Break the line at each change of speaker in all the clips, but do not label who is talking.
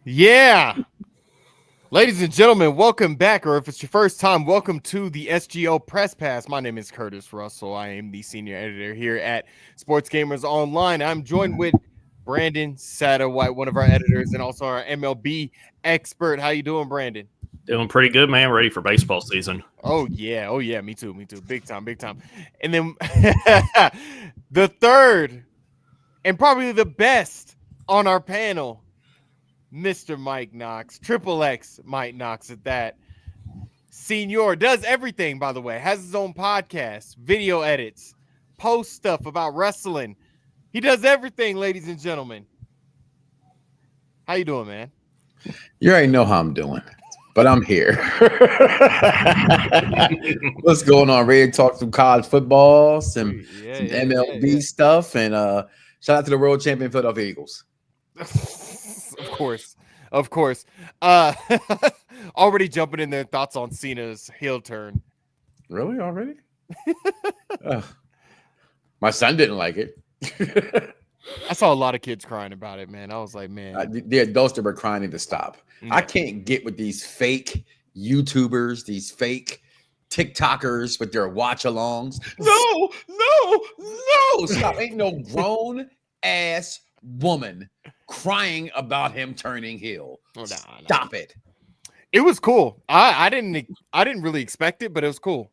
Yeah. Ladies and gentlemen, welcome back, or if it's your first time, welcome to the SGO Press Pass. My name is Curtis Russell. I am the senior editor here at Sports Gamers Online. I'm joined with Brandon Satterwhite, one of our editors, and also our MLB expert. How you doing, Brandon?
Doing pretty good, man. Ready for baseball season.
Oh yeah, me too. Big time. And then the third and probably the best on our panel, Mr. Mike Knox, Triple X Mike Knox at that. Senior does everything, by the way, has his own podcast, video edits, post stuff about wrestling. He does everything, ladies and gentlemen. How you doing, man?
You already know how I'm doing, but I'm here. What's going on? Ready to talk some college football, some MLB stuff, and shout out to the world champion Philadelphia Eagles.
Of course. Already jumping in their thoughts on Cena's heel turn.
Really? Already? My son didn't like it.
I saw a lot of kids crying about it, man. I was like, man.
The adults that were crying need to stop. Yeah. I can't get with these fake YouTubers, these fake TikTokers with their watch-alongs. No. Stop. Ain't no grown-ass woman crying about him turning heel. Stop it.
It was cool. I didn't really expect it, but it was cool.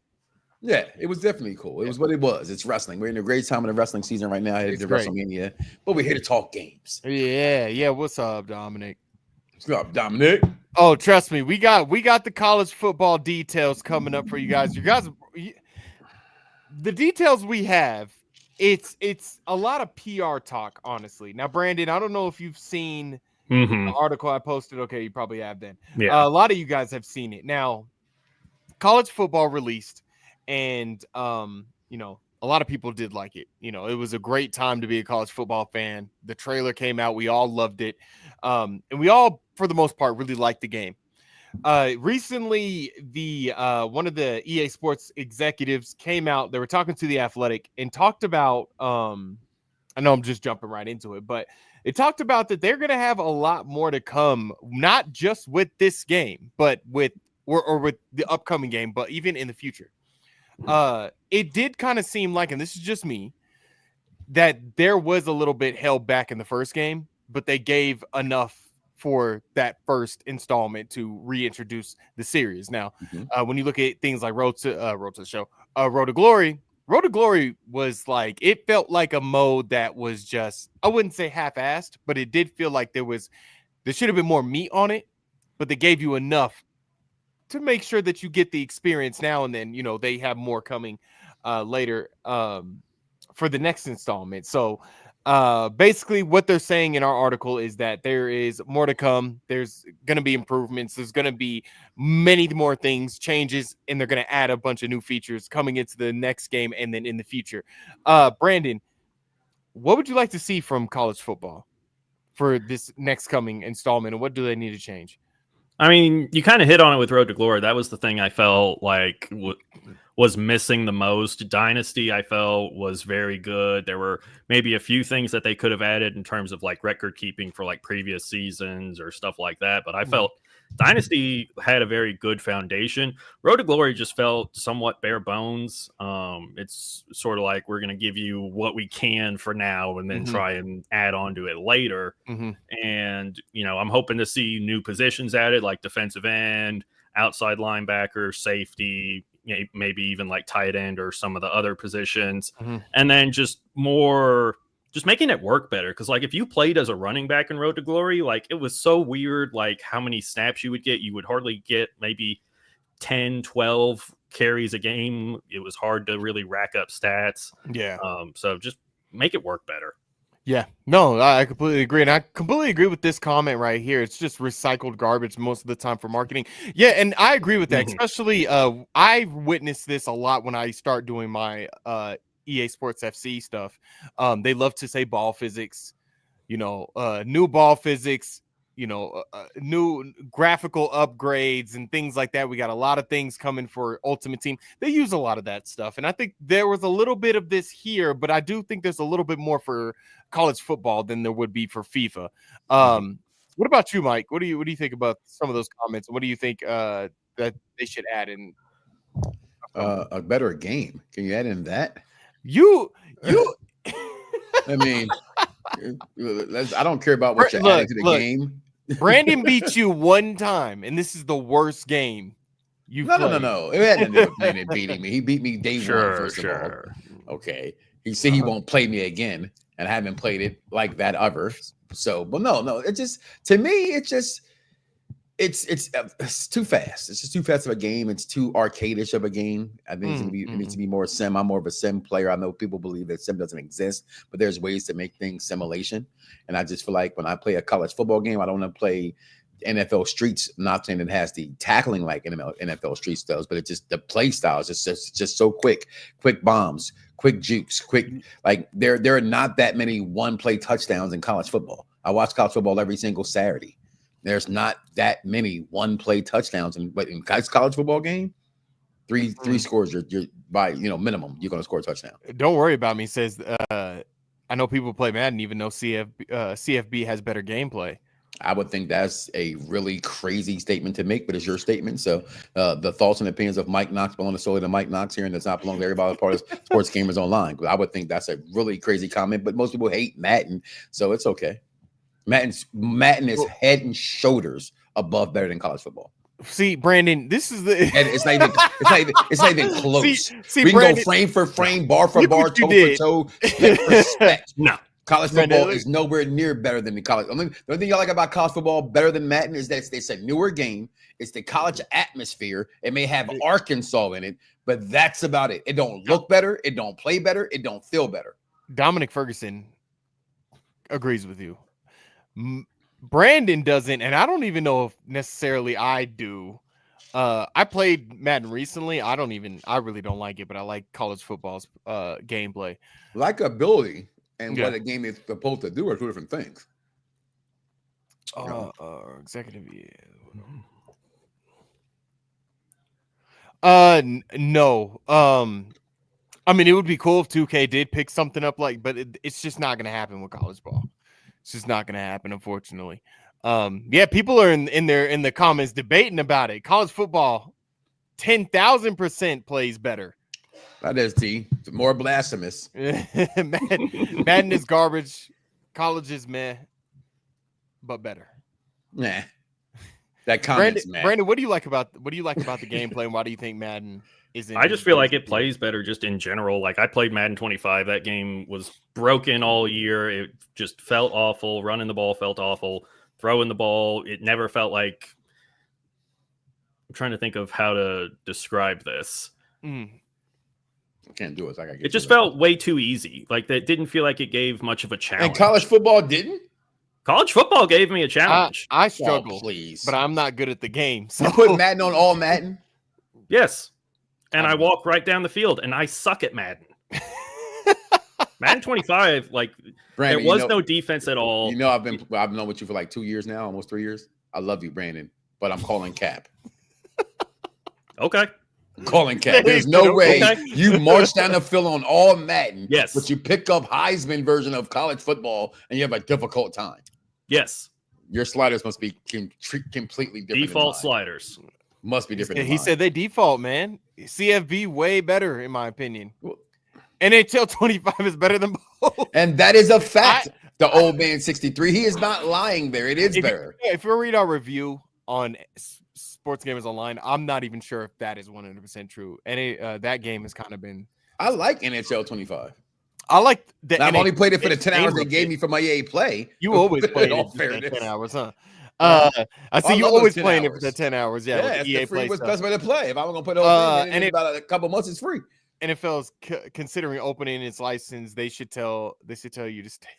Yeah, it was definitely cool. It was what it was. It's wrestling. We're in a great time in the wrestling season right now. It's WrestleMania, but we're here to talk games.
Yeah. What's up, Dominic?
What's up, Dominic?
Oh, trust me, we got the college football details coming up for you guys. The details we have. It's a lot of PR talk, honestly. Now, Brandon, I don't know if you've seen the article I posted. Okay, you probably have then.
Yeah.
A lot of you guys have seen it. Now, college football released, and a lot of people did like it. It was a great time to be a college football fan. The trailer came out. We all loved it. And we all, for the most part, really liked the game. Recently, the one of the EA Sports executives came out. They were talking to The Athletic and talked about I know I'm just jumping right into it, but it talked about that they're going to have a lot more to come, not just with this game, but with the upcoming game, but even in the future. It did kind of seem like, and this is just me, that there was a little bit held back in the first game, but they gave enough for that first installment to reintroduce the series. Now, when you look at things like Road to the Show, Road to Glory was like, it felt like a mode that was just, I wouldn't say half-assed, but it did feel like there should have been more meat on it, but they gave you enough to make sure that you get the experience now and then. They have more coming later for the next installment. So basically what they're saying in our article is that there is more to come. There's going to be improvements. There's going to be many more things, changes, and they're going to add a bunch of new features coming into the next game and then in the future. Brandon, what would you like to see from college football for this next coming installment, and what do they need to change?
I mean, you kind of hit on it with Road to Glory. That was the thing I felt like was missing the most. Dynasty, I felt, was very good. There were maybe a few things that they could have added in terms of like record keeping for like previous seasons or stuff like that. But I felt Dynasty had a very good foundation. Road to Glory just felt somewhat bare bones. It's sort of like, we're going to give you what we can for now and then try and add on to it later. And, I'm hoping to see new positions added, like defensive end, outside linebacker, safety, maybe even like tight end or some of the other positions. And then just making it work better. Because like, if you played as a running back in Road to Glory, like, it was so weird, like how many snaps you would get. You would hardly get maybe 10, 12 carries a game. It was hard to really rack up stats.
Yeah.
So just make it work better.
Yeah, no, I completely agree. And I completely agree with this comment right here. It's just recycled garbage most of the time for marketing. Yeah, and I agree with that. Especially, I witnessed this a lot when I start doing my EA Sports FC stuff. They love to say ball physics, new ball physics, new graphical upgrades and things like that. We got a lot of things coming for Ultimate Team. They use a lot of that stuff. And I think there was a little bit of this here, but I do think there's a little bit more for college football than there would be for FIFA. What about you, Mike? What do you think about some of those comments? What do you think that they should add in?
A better game. Can you add in that?
You.
I mean, I don't care about what you're adding to the game.
Brandon beat you one time, and this is the worst game you've played.
No. It had nothing to do with Brandon beating me. He beat me day one, first of all. Okay. He said he won't play me again, and I haven't played it like that ever. So, but no. It just, to me, it's too fast. It's just too fast of a game. It's too arcadish of a game. I think it needs to be more sim. I'm more of a sim player. I know people believe that sim doesn't exist, but there's ways to make things simulation. And I just feel like when I play a college football game, I don't want to play NFL Streets. I'm not saying it has the tackling like NFL Streets does, but it's just the play style is just so quick bombs, quick jukes, like there are not that many one-play touchdowns in college football. I watch college football every single Saturday. There's not that many one-play touchdowns, but in college football game, three scores. You're by minimum you're going to score a touchdown.
Don't worry about me. Says I know people play Madden even though CFB has better gameplay.
I would think that's a really crazy statement to make, but it's your statement. So the thoughts and opinions of Mike Knox belong solely to Mike Knox here, and does not belong to everybody part of Sports Gamers Online. But I would think that's a really crazy comment. But most people hate Madden, so it's okay. Madden is head and shoulders above better than college football.
See, Brandon, this is the.
And it's not even close.
See,
we can
Brandon,
go frame for frame, bar for bar, toe for toe. Respect.
No.
College football is nowhere near better than the college. The only thing y'all like about college football better than Madden is that it's a newer game. It's the college atmosphere. It may have Arkansas in it, but that's about it. It don't look better. It don't play better. It don't feel better.
Dominic Ferguson agrees with you. Brandon doesn't, and I don't even know if necessarily I do. I played Madden recently. I really don't like it, but I like college football's gameplay.
Likability and what a game is supposed to do are two different things.
Executive, no. I mean, it would be cool if 2K did pick something up but it's just not going to happen with college ball. It's just not going to happen, unfortunately. People are in the comments debating about it. College football, 10,000% plays better.
That is It's more blasphemous.
Madden is garbage. College is meh, but better.
Nah. That comment's mad.
Brandon, what do you like about the gameplay, and why do you think Madden isn't?
I just feel like it plays better just in general. Like I played Madden 25. That game was broken all year. It just felt awful. Running the ball felt awful. Throwing the ball, it never felt like. I'm trying to think of how to describe this.
I can't do it.
It just felt way too easy. Like that didn't feel like it gave much of a challenge.
And college football didn't?
College football gave me a challenge.
I struggle, but I'm not good at the game. So
you put Madden on all Madden?
Yes. And I walk right down the field, and I suck at Madden. Madden 25, Brandon, there was no defense at all.
I've known with you for 2 years now, almost 3 years. I love you, Brandon, but I'm calling cap.
Okay.
Calling cap. There's no way you march down the field on all Madden.
Yes.
But you pick up Heisman version of college football and you have a difficult time.
Yes.
Your sliders must be completely different.
Default sliders.
Must be different.
He said they default, man. CFB way better, in my opinion. NHL 25 is better than both.
And that is a fact. The old man 63. He is not lying there. It is better.
If you read our review on Sports Gamers Online, I'm not even sure if that is 100% true. And that game has kind of been.
I like NHL 25.
I like that.
I've only played it for the 10 hours they gave me for my EA play.
You always play it for 10 hours, huh? I see you always playing it for the 10 hours. Yeah,
it's the free best way to play. If I'm going to put it in about a couple months, it's free.
NFL's considering opening its license. They should tell you to stay.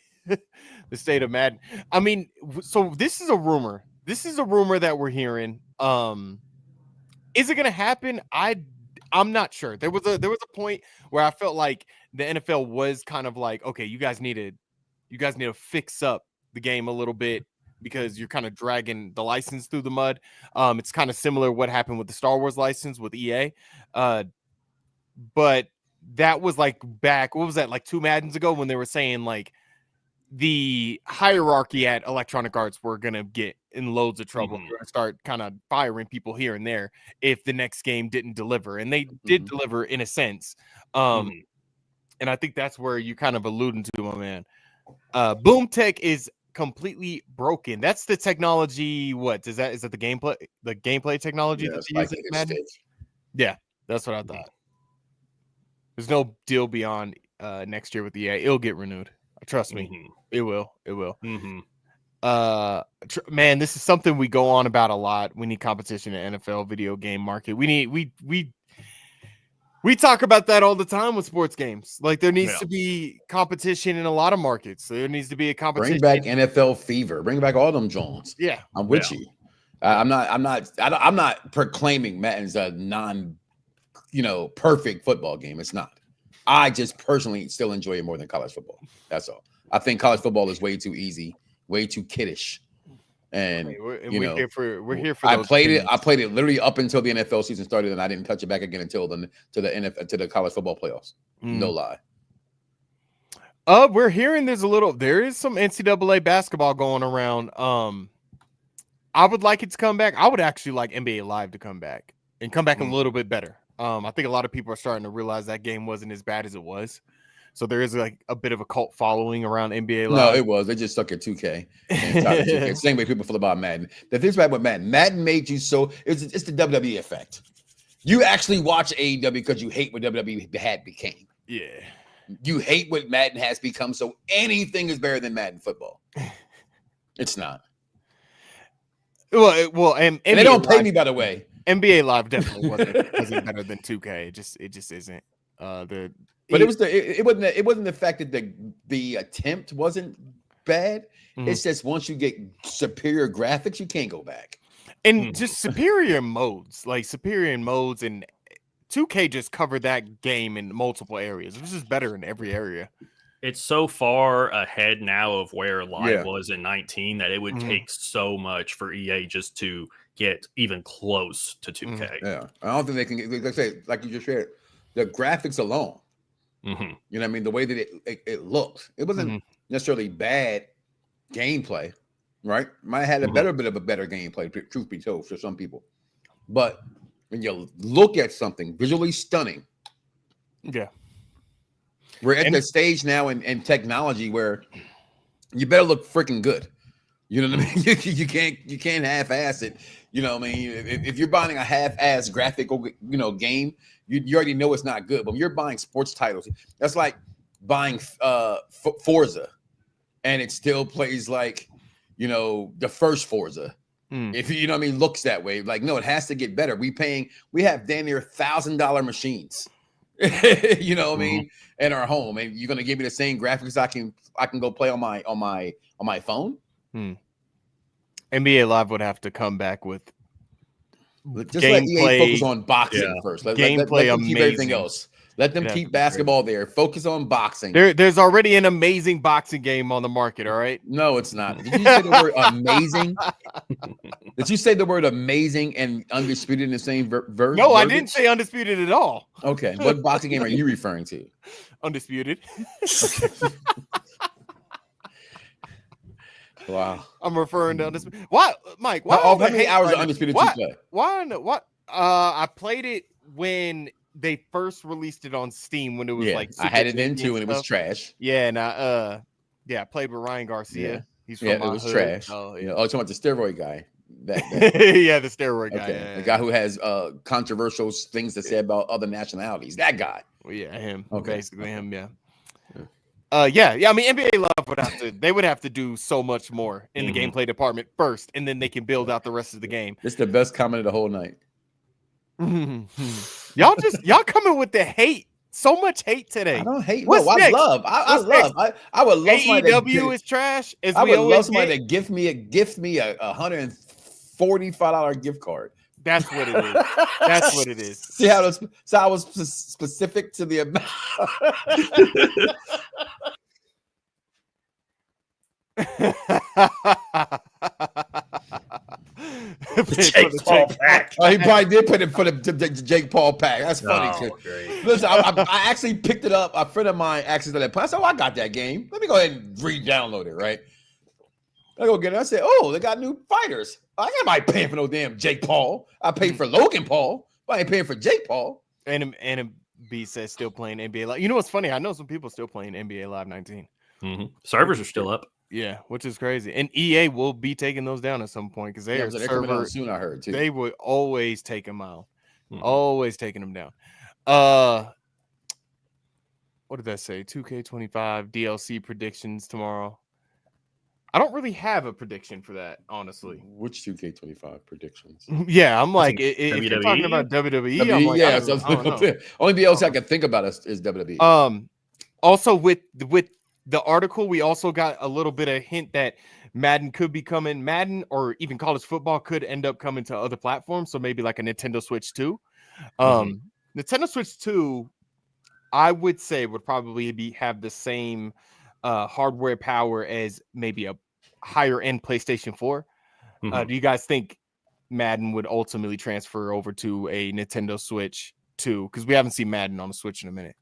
The state of Madden. I mean, so this is a rumor. This is a rumor that we're hearing. Is it going to happen? I'm not sure. There was a point where I felt like the NFL was kind of like, okay, you guys need to fix up the game a little bit because you're kind of dragging the license through the mud. It's kind of similar to what happened with the Star Wars license with EA. But that was back, what was that, 2 Maddens ago when they were saying the hierarchy at Electronic Arts were going to get in loads of trouble.
Mhm.
They're gonna start kind of firing people here and there if the next game didn't deliver. And they did deliver in a sense. And I think that's where you kind of alluding to, my man. Boom Tech is completely broken. That's the technology. What is that? Is that the gameplay technology that they use in Madden? Yeah, that's what I thought. There's no deal beyond next year with EA. It'll get renewed. Trust me, it will. It will. Man, this is something we go on about a lot. We need competition in the NFL video game market. We talk about that all the time with sports games. Like there needs to be competition in a lot of markets. There needs to be a competition.
Bring back NFL Fever. Bring back all them Jones.
Yeah,
I'm with you. I'm not proclaiming Madden's a perfect football game. It's not. I just personally still enjoy it more than college football. That's all. I think college football is way too easy, way too kiddish. And we're here for. I played it literally up until the NFL season started, and I didn't touch it back again until to the college football playoffs. No lie.
We're hearing there is some NCAA basketball going around. I would like it to come back. I would actually like NBA Live to come back and come back a little bit better. I think a lot of people are starting to realize that game wasn't as bad as it was. So there is like a bit of a cult following around NBA Live.
No, it was. They just stuck at 2K. Same way people feel about Madden. The thing's about Madden. Madden made you so it's the WWE effect. You actually watch AEW because you hate what WWE had became.
Yeah.
You hate what Madden has become. So anything is better than Madden football. It's not.
Well, and
they don't pay me, by the way.
NBA Live definitely wasn't better than 2K. It just isn't. But
it wasn't the fact that the attempt wasn't bad. It's just once you get superior graphics, you can't go back.
And just superior modes, and 2K just covered that game in multiple areas. It was just better in every area.
It's so far ahead now of where Live was in 19 that it would take so much for EA just to get even close to 2K.
Yeah, I don't think they can get, like you just shared, the graphics alone. You know what I mean? The way that it looked, it wasn't necessarily bad gameplay, right? Might have had a bit of a better gameplay, truth be told, for some people. But when you look at something visually stunning, we're at the stage now in technology where you better look freaking good. You know what I mean? You can't half-ass it. You know what I mean? If you're buying a half-ass graphical, game, you already know it's not good. But when you're buying sports titles, that's like buying Forza, and it still plays like, the first Forza. If you know what I mean, looks that way. Like, no, it has to get better. We have damn near $1,000 machines. You know what I mean? In our home, and you're gonna give me the same graphics I can go play on my phone.
NBA Live would have to come back with
just let EA focus on boxing first. Let them keep everything else. Let them keep basketball there. Focus on boxing.
There's already an amazing boxing game on the market. All right.
No, it's not. Did you say the word amazing? Did you say the word amazing and undisputed in the same verse?
No, I didn't say undisputed at all.
Okay. What boxing game are you referring to?
Undisputed.
Wow.
I'm referring to Undisputed. What, Mike?
How many hours of Undisputed you play?
What? I played it when they first released it on Steam when it was like
I had it in too and it was trash.
Yeah, and I played with Ryan Garcia.
Yeah.
He's from
it was
hood.
trash.
Oh, yeah.
Talking about the steroid guy.
The steroid guy.
Okay. The guy who has controversial things to say about other nationalities. That guy.
Well, yeah, him.
Okay.
Basically him, yeah. I mean, NBA Live would have to do so much more in the gameplay department first, and then they can build out the rest of the game.
It's the best comment of the whole night.
Y'all coming with the hate. So much hate today.
I don't hate.
What's next?
I would love
AEW is trash.
I would love somebody to gift me a $145 gift card.
That's what it is. That's what it is.
See how I was specific to the amount.
Jake Paul pack.
Oh, he probably did put it for the Jake Paul pack. That's funny.
Great.
Listen, I actually picked it up. A friend of mine accidentally put. I said, "Oh, I got that game. Let me go ahead and re-download it." Right? I go get it. I said, "Oh, they got new fighters. I ain't nobody paying for no damn Jake Paul. I paid for Logan Paul. But I ain't paying for Jake Paul."
And B says still playing NBA Live. You know what's funny? I know some people still playing NBA Live 19.
Servers are still up.
Yeah, which is crazy. And EA will be taking those down at some point because they're
coming out soon. I heard too.
They would always take them out. Always taking them down. What did that say? 2K25 DLC predictions tomorrow. I don't really have a prediction for that, honestly.
Which 2K25 predictions?
Yeah, I'm like, if you're talking about WWE, I'm like,
yeah, only DLC I can think about is WWE.
Also with the article, we also got a little bit of hint that Madden could be coming. Madden or even college football could end up coming to other platforms. So maybe like a Nintendo Switch 2. Nintendo Switch 2, I would say would probably have the same hardware power as maybe a higher end PlayStation 4. Do you guys think Madden would ultimately transfer over to a Nintendo Switch 2? Because we haven't seen Madden on the Switch in a minute.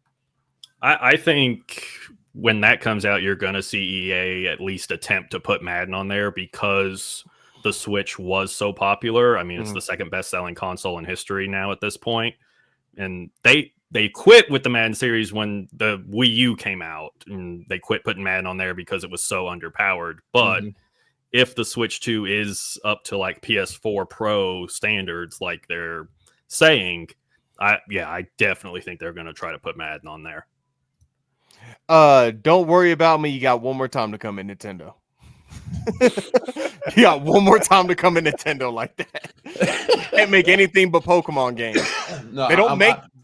I think when that comes out, you're going to see EA at least attempt to put Madden on there because the Switch was so popular. I mean, it's the second best selling console in history now at this point. And they quit with the Madden series when the Wii U came out, and they quit putting Madden on there because it was so underpowered. But if the Switch 2 is up to like PS4 Pro standards, like they're saying, I definitely think they're going to try to put Madden on there.
Don't worry about me. You got one more time to come in Nintendo. You got one more time to come in Nintendo like that. You can't make anything but Pokemon games. No, they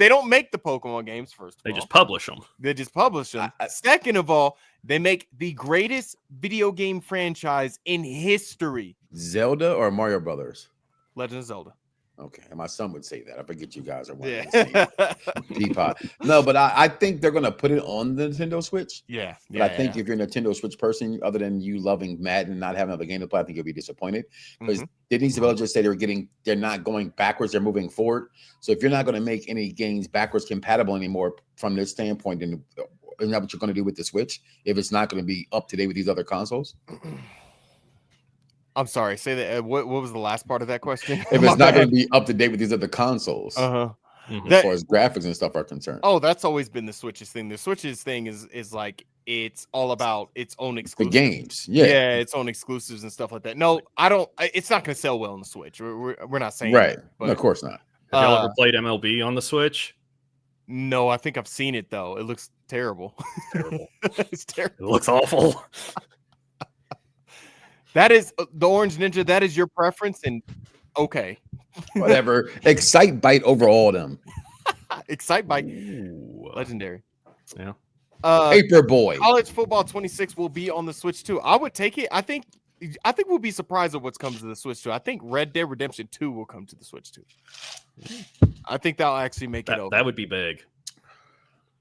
don't make the Pokemon games. First,
they just publish them.
They just publish them. Second of all, they make the greatest video game franchise in history.
Zelda or Mario Brothers?
Legend of Zelda.
Okay, and my son would say that. I forget you guys are one of the same teapot. No, but I think they're going to put it on the Nintendo Switch.
Yeah.
But I think if you're a Nintendo Switch person, other than you loving Madden and not having another game to play, I think you'll be disappointed. Because didn't Isabel just say they're not going backwards, they're moving forward. So if you're not going to make any games backwards compatible anymore from this standpoint, then isn't that what you're going to do with the Switch? If it's not going to be up to date with these other consoles?
I'm sorry. Say that. What was the last part of that question?
If it's not going to be up to date with these other consoles, as far as graphics and stuff are concerned.
Oh, that's always been the Switch's thing. The Switch's thing is like it's all about its own exclusives.
The games,
its own exclusives and stuff like that. No, I don't. It's not going to sell well on the Switch. We're not saying
right.
That, but,
no, of course not.
Have y'all ever played MLB on the Switch?
No, I think I've seen it though. It looks terrible. It's terrible.
It looks awful.
That is the Orange Ninja. That is your preference, and okay,
whatever. Excite Bite over all of them.
Excite Bite, legendary.
Yeah.
Paperboy.
College Football 26 will be on the Switch too. I would take it. I think we'll be surprised at what comes to the Switch too. I think Red Dead Redemption 2 will come to the Switch too. I think that'll actually make it over.
That would be big.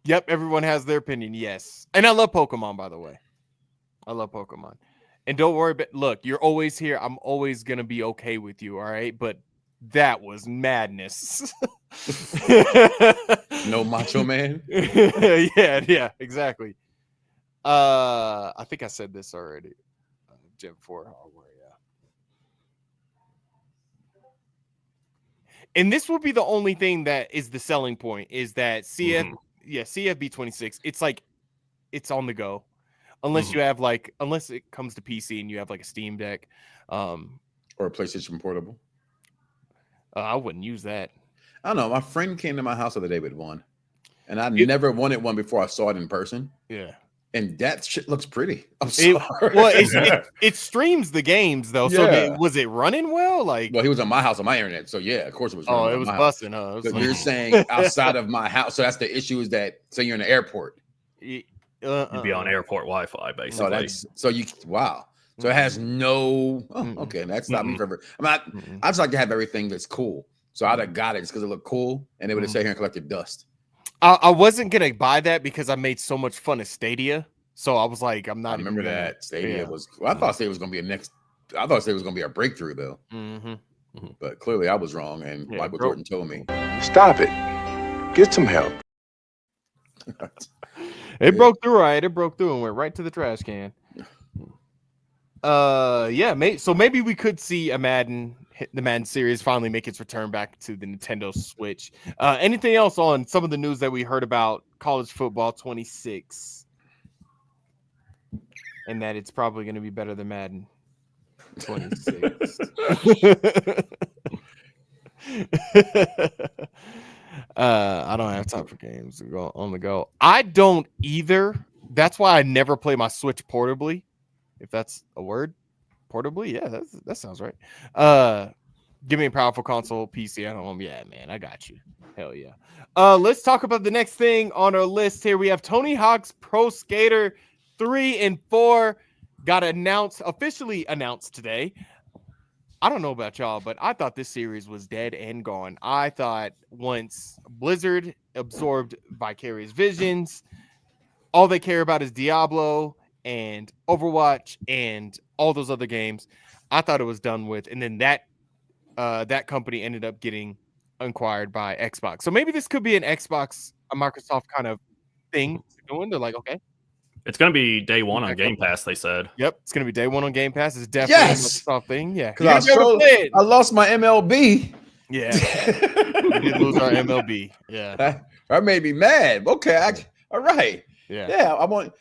Yep, everyone has their opinion. Yes, and I love Pokemon. By the way, I love Pokemon. And don't worry, but look, you're always here. I'm always going to be okay with you, all right? But that was madness.
No Macho Man?
Yeah, exactly. I think I said this already. Gen 4. And this will be the only thing that is the selling point is that CFB 26, it's like it's on the go. Unless you have unless it comes to PC and you have like a Steam Deck,
or a PlayStation Portable.
I wouldn't use that.
I don't know. My friend came to my house the other day with one, and I never wanted one before I saw it in person.
Yeah,
and that shit looks pretty. I'm sorry.
It streams the games though. So was it running well? Well,
he was on my house on my internet, so yeah, of course it was. Running
it was busting, huh?
You're saying outside of my house, so that's the issue. Is that say you're in the airport?
You'd be on airport Wi-Fi, basically.
So it has no. Oh, okay, that's not me forever. I just like to have everything that's cool. So I'd have got it just because it looked cool, and it would have sat here and collected dust.
I wasn't gonna buy that because I made so much fun of Stadia. So I was like, I'm not.
I remember that Stadia was. Well, I thought Stadia was gonna be I thought Stadia was gonna be a breakthrough though. But clearly I was wrong, and Michael Jordan told me,
"Stop it. Get some help."
It broke through, right? It broke through and went right to the trash can. So maybe we could see the Madden series finally make its return back to the Nintendo Switch. Anything else on some of the news that we heard about college football 26? And that it's probably going to be better than Madden 26. I don't have time for games to go on the go. I don't either. That's why I never play my Switch portably. If that's a word, portably, yeah, that sounds right. Give me a powerful console, PC. I don't want. Yeah, man, I got you. Hell yeah. Let's talk about the next thing on our list here. We have Tony Hawk's Pro Skater 3 and 4 got officially announced today. I don't know about y'all, but I thought this series was dead and gone. I thought once Blizzard absorbed Vicarious Visions, all they care about is Diablo and Overwatch and all those other games. I thought it was done with, and then that company ended up getting acquired by Xbox. So maybe this could be a Microsoft kind of thing doing. They're like, okay,
it's going to be day one on Game Pass, they said.
Yep, it's going to be day one on Game Pass. It's definitely a Microsoft thing. Yeah,
because I lost my MLB.
Yeah, we did lose our MLB. Yeah,
that made me mad. Okay, all right.
Yeah.
I want.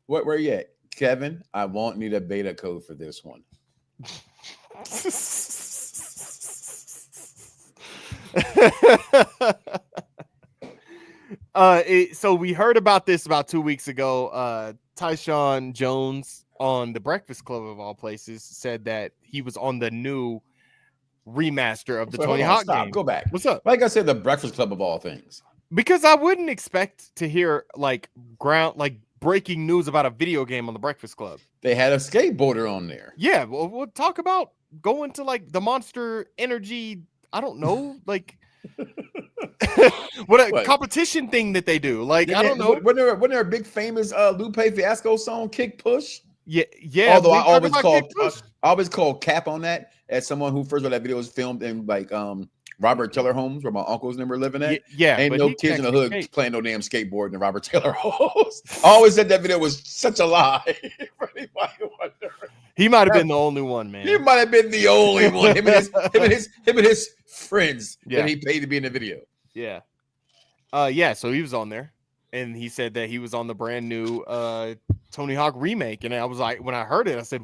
Where you at, Kevin? I won't need a beta code for this one.
So we heard about this about 2 weeks ago. Tyshawn Jones on the Breakfast Club of all places said that he was on the new remaster of the Tony Hawk game.
Go back.
What's up?
Like I said, the Breakfast Club of all things.
Because I wouldn't expect to hear breaking news about a video game on the Breakfast Club.
They had a skateboarder on there.
Yeah, well, we'll talk about going to the Monster Energy. I don't know, what competition thing that they do. I don't know.
Wasn't there a big famous Lupe Fiasco song, Kick Push?
Yeah.
Although I always call cap on that as someone who first of all that video was filmed in Robert Taylor homes where my uncles never living at.
Yeah,
ain't no kids in the hood playing no damn skateboard in the Robert Taylor homes. I always said that video was such a lie.
He might have been the only one, man.
He might have been the only one. Him and his friends that he paid to be in the video.
Yeah. So he was on there, and he said that he was on the brand new Tony Hawk remake, and I was like, when I heard it, I said,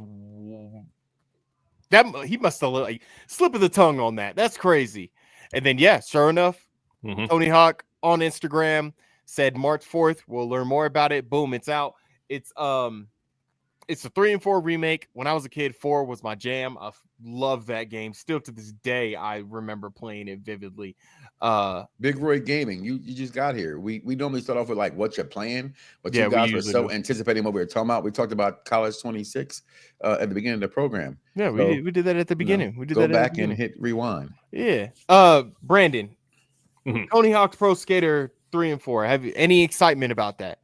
that he must have slip of the tongue on that. That's crazy. And then sure enough, Tony Hawk on Instagram said March 4th. We'll learn more about it. Boom, it's out. It's a 3 and 4 remake. When I was a kid, 4 was my jam. I love that game. Still to this day, I remember playing it vividly.
Big Roy Gaming, you just got here. We normally start off with what's your plan, but you guys were so anticipating what we were talking about. We talked about College 26 at the beginning of the program.
Yeah, we did that at the beginning. We did
go back and hit rewind.
Yeah. Brandon, Tony Hawk's Pro Skater 3 and 4. Have you any excitement about that?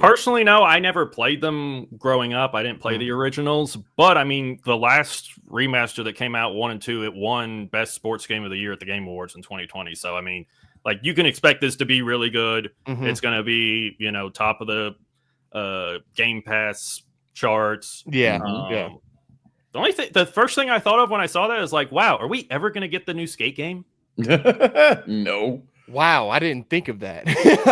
Personally, no, I never played them growing up. I didn't play the originals, but I mean, the last remaster that came out, 1 and 2, it won Best Sports Game of the Year at the Game Awards in 2020. So, I mean, you can expect this to be really good. It's going to be, top of the Game Pass charts.
Yeah.
The first thing I thought of when I saw that is wow, are we ever going to get the new skate game?
No.
Wow, I didn't think of that.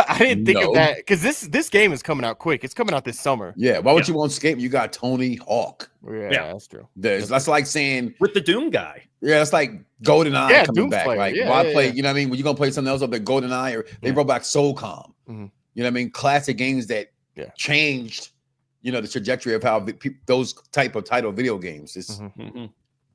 I didn't think of that because this game is coming out quick. It's coming out this summer.
Yeah, why would you want skate? You got Tony Hawk.
Yeah, that's true.
That's like saying
with the Doom guy.
Yeah, it's like GoldenEye coming
Doom
back.
Slayer.
Why play? You know what I mean? When you gonna play something else up there, GoldenEye, or they brought back SOCOM. You know what I mean? Classic games that changed, the trajectory of how those type of title video games. It's,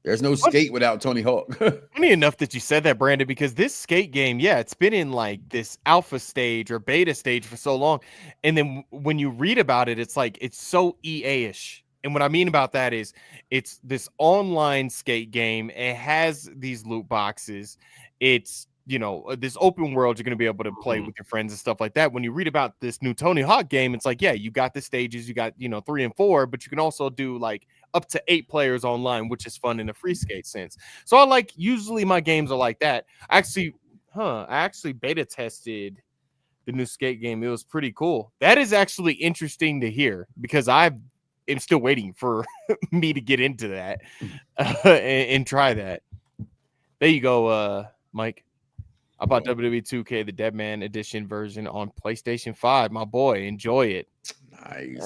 there's no skate without Tony Hawk.
Funny enough that you said that, Brandon, because this skate game, it's been in this alpha stage or beta stage for so long. And then when you read about it, it's it's so EA-ish. And what I mean about that is it's this online skate game. It has these loot boxes. It's, this open world you're going to be able to play with your friends and stuff like that. When you read about this new Tony Hawk game, it's you got the stages, you got, 3 and 4, but you can also do up to 8 players online, which is fun in a free skate sense. So I usually my games are like that. I actually beta tested new skate game. It was pretty cool. That is actually interesting to hear because I am still waiting for me to get into that and try that. There you go, Mike. I bought WWE 2K, the Deadman Edition version on PlayStation 5. My boy, enjoy it.
Nice.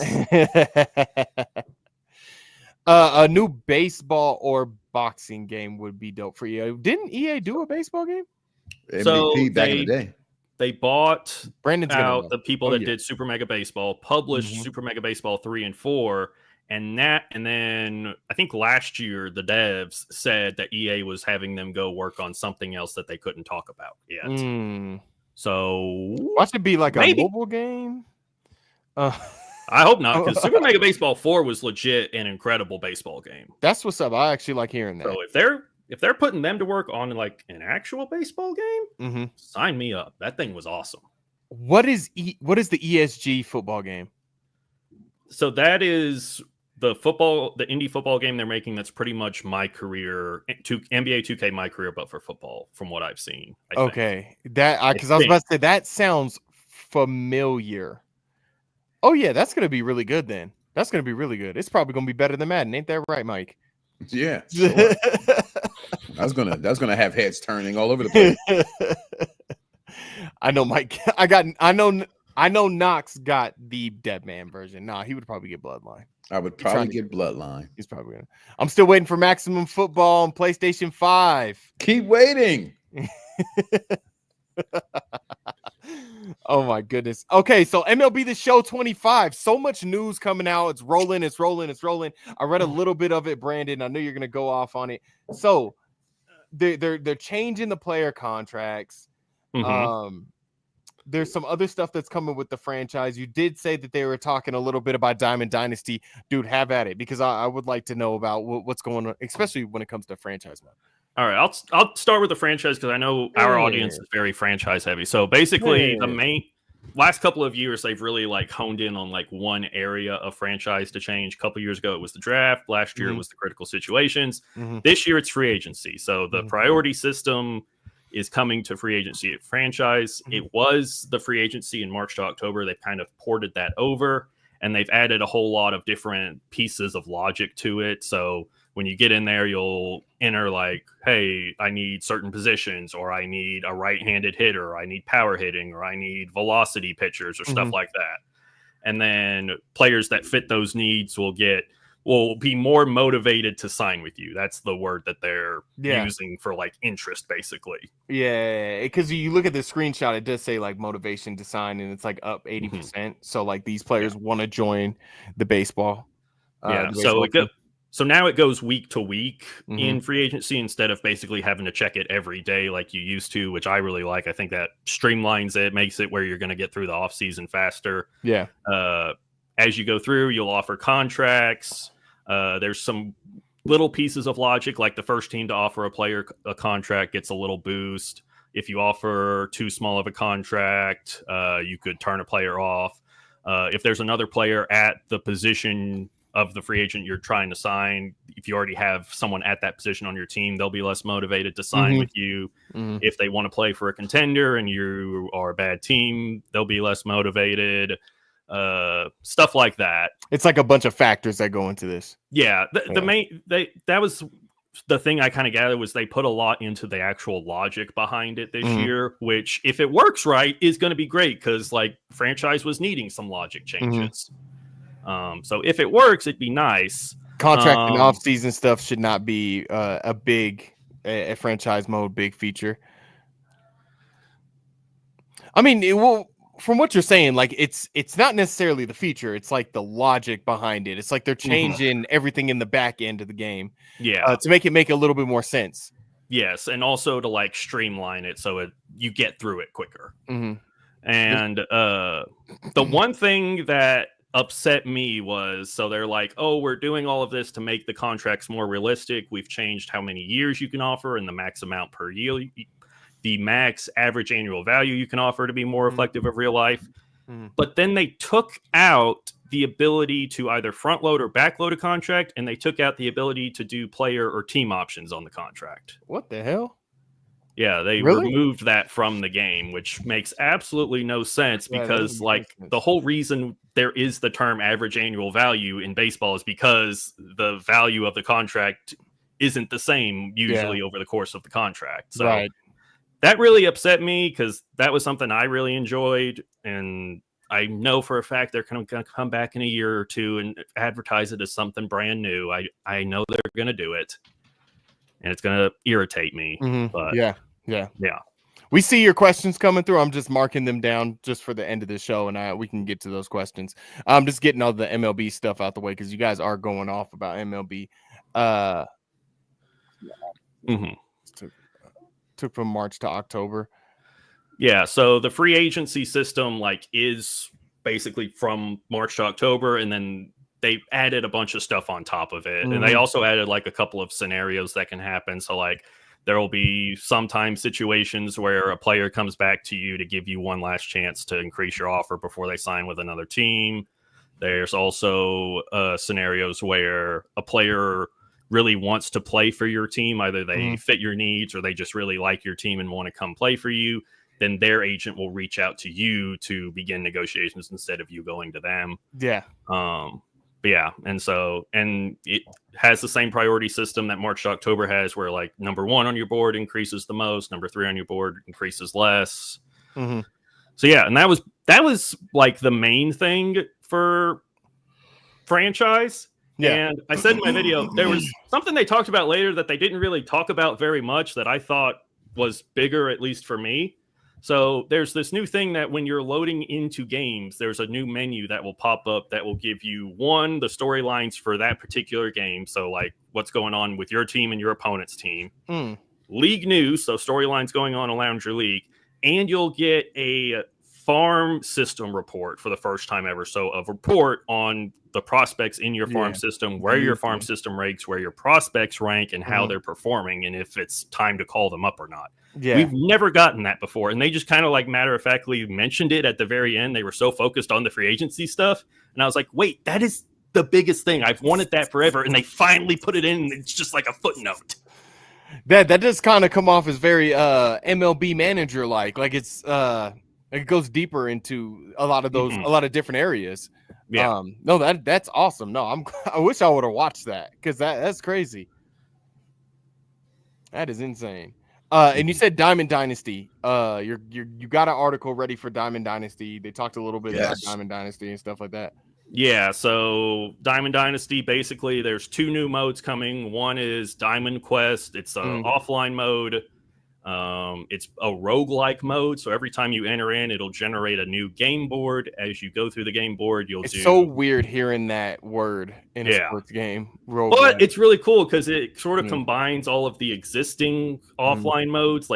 A new baseball or boxing game would be dope for EA. Didn't EA do a baseball game?
MVP back in the day.
They bought
Brandon's
out the people that did Super Mega Baseball, published Super Mega Baseball 3 and 4, and then I think last year the devs said that EA was having them go work on something else that they couldn't talk about yet. So
watch it be like a mobile game.
I hope not, because Super Mega Baseball 4 was legit an incredible baseball game.
That's what's up. I actually like hearing that.
So if they're putting them to work on like an actual baseball game, sign me up. That thing was awesome.
What is the ESG football game?
So that is the indie football game they're making. That's pretty much my career, NBA 2K my career, but for football, from what I've seen.
Okay, because I was about to say that sounds familiar. Oh yeah, that's gonna be really good then. That's gonna be really good. It's probably gonna be better than Madden, ain't that right, Mike?
Yeah, sure. That's gonna have heads turning all over the place.
I know Mike. I know Knox got the Deadman version. Nah, he would probably get Bloodline.
I would probably get Bloodline.
He's probably gonna. I'm still waiting for Maximum Football on PlayStation 5.
Keep waiting.
Oh my goodness. Okay, so MLB The Show 25. So much news coming out. It's rolling. I read a little bit of it, Brandon. I know you're gonna go off on it. So they're changing the player contracts. There's some other stuff that's coming with the franchise. You did say that they were talking a little bit about Diamond Dynasty. Dude, have at it, because I would like to know about what's going on, especially when it comes to franchise mode.
All right, I'll start with the franchise because I know our audience is very franchise heavy. So basically, the main last couple of years, they've really like honed in on like one area of franchise to change. A couple years ago, it was the draft. Last year, it was the critical situations. This year, it's free agency. So the priority system is coming to free agency at franchise. It was the free agency in March to October. They've kind of ported that over, and they've added a whole lot of different pieces of logic to it. So when you get in there, you'll enter like, hey, I need certain positions, or I need a right-handed hitter, or I need power hitting, or I need velocity pitchers, or stuff like that. And then players that fit those needs will be more motivated to sign with you. That's the word that they're using for like interest, basically.
Yeah, because you look at the screenshot, it does say like motivation to sign, and it's like up 80%. So like these players want to join the baseball. So
now it goes week to week in free agency instead of basically having to check it every day like you used to, which I really like. I think that streamlines it, makes it where you're going to get through the offseason faster.
Yeah.
As you go through, you'll offer contracts. There's some little pieces of logic, like the first team to offer a player a contract gets a little boost. If you offer too small of a contract, you could turn a player off. If there's another player at the position of the free agent you're trying to sign, if you already have someone at that position on your team, they'll be less motivated to sign with you. If they want to play for a contender and you are a bad team, they'll be less motivated. Stuff like that.
It's like a bunch of factors that go into this.
Yeah, that was the thing I kind of gathered, was they put a lot into the actual logic behind it this year, which if it works right is going to be great, because like franchise was needing some logic changes. So if it works, it'd be nice.
Contract and off-season stuff should not be a franchise mode big feature. I mean, from what you're saying, like it's not necessarily the feature. It's like the logic behind it. It's like they're changing everything in the back end of the game, to make it a little bit more sense.
Yes, and also to like streamline it so you get through it quicker. And the one thing that upset me was, so they're like, oh, we're doing all of this to make the contracts more realistic. We've changed how many years you can offer and the max amount per year, the max average annual value you can offer to be more reflective of real life. But then they took out the ability to either front load or back load a contract, and they took out the ability to do player or team options on the contract.
What the hell?
Yeah, they
Really?
removed that from the game, which makes absolutely no sense because, the whole reason there is the term average annual value in baseball is because the value of the contract isn't the same usually over the course of the contract. So that really upset me because that was something I really enjoyed. And I know for a fact they're going to come back in a year or two and advertise it as something brand new. I know they're going to do it. And it's going to irritate me. But
yeah. We see your questions coming through. I'm just marking them down just for the end of the show, and we can get to those questions. I'm just getting all the MLB stuff out the way because you guys are going off about MLB. Took from March to October.
Yeah, so the free agency system is basically from March to October, and then they added a bunch of stuff on top of it. And they also added a couple of scenarios that can happen. So there will be sometimes situations where a player comes back to you to give you one last chance to increase your offer before they sign with another team. There's also scenarios where a player really wants to play for your team. Either they fit your needs or they just really like your team and want to come play for you. Then their agent will reach out to you to begin negotiations instead of you going to them.
Yeah.
Yeah, and it has the same priority system that March to October has, where number 1 on your board increases the most, number 3 on your board increases less. So yeah, and that was the main thing for franchise. Yeah. And I said in my video, there was something they talked about later that they didn't really talk about very much that I thought was bigger, at least for me. So there's this new thing that when you're loading into games, there's a new menu that will pop up that will give you the storylines for that particular game. So what's going on with your team and your opponent's team. League news, so storylines going on around your league. And you'll get a farm system report for the first time ever. So a report on the prospects in your farm system, where your farm system ranks, where your prospects rank, and how they're performing, and if it's time to call them up or not. Yeah. We've never gotten that before. And they just kind of matter-of-factly mentioned it at the very end. They were so focused on the free agency stuff. And I was like, wait, that is the biggest thing. I've wanted that forever. And they finally put it in. And it's just like a footnote.
That does kind of come off as very MLB manager like it's it goes deeper into a lot of those a lot of different areas. Yeah. No, that's awesome. No, I wish I would have watched that because that's crazy. That is insane. And you said Diamond Dynasty. You got an article ready for Diamond Dynasty. They talked a little bit about Diamond Dynasty and stuff like that.
Yeah, so Diamond Dynasty, basically, there's 2 new modes coming. One is Diamond Quest. It's an offline mode. It's a roguelike mode, so every time you enter in, it'll generate a new game board. As you go through the game board, it's
so weird hearing that word in a sports game.
Roguelike. But it's really cool because it sort of combines all of the existing offline modes.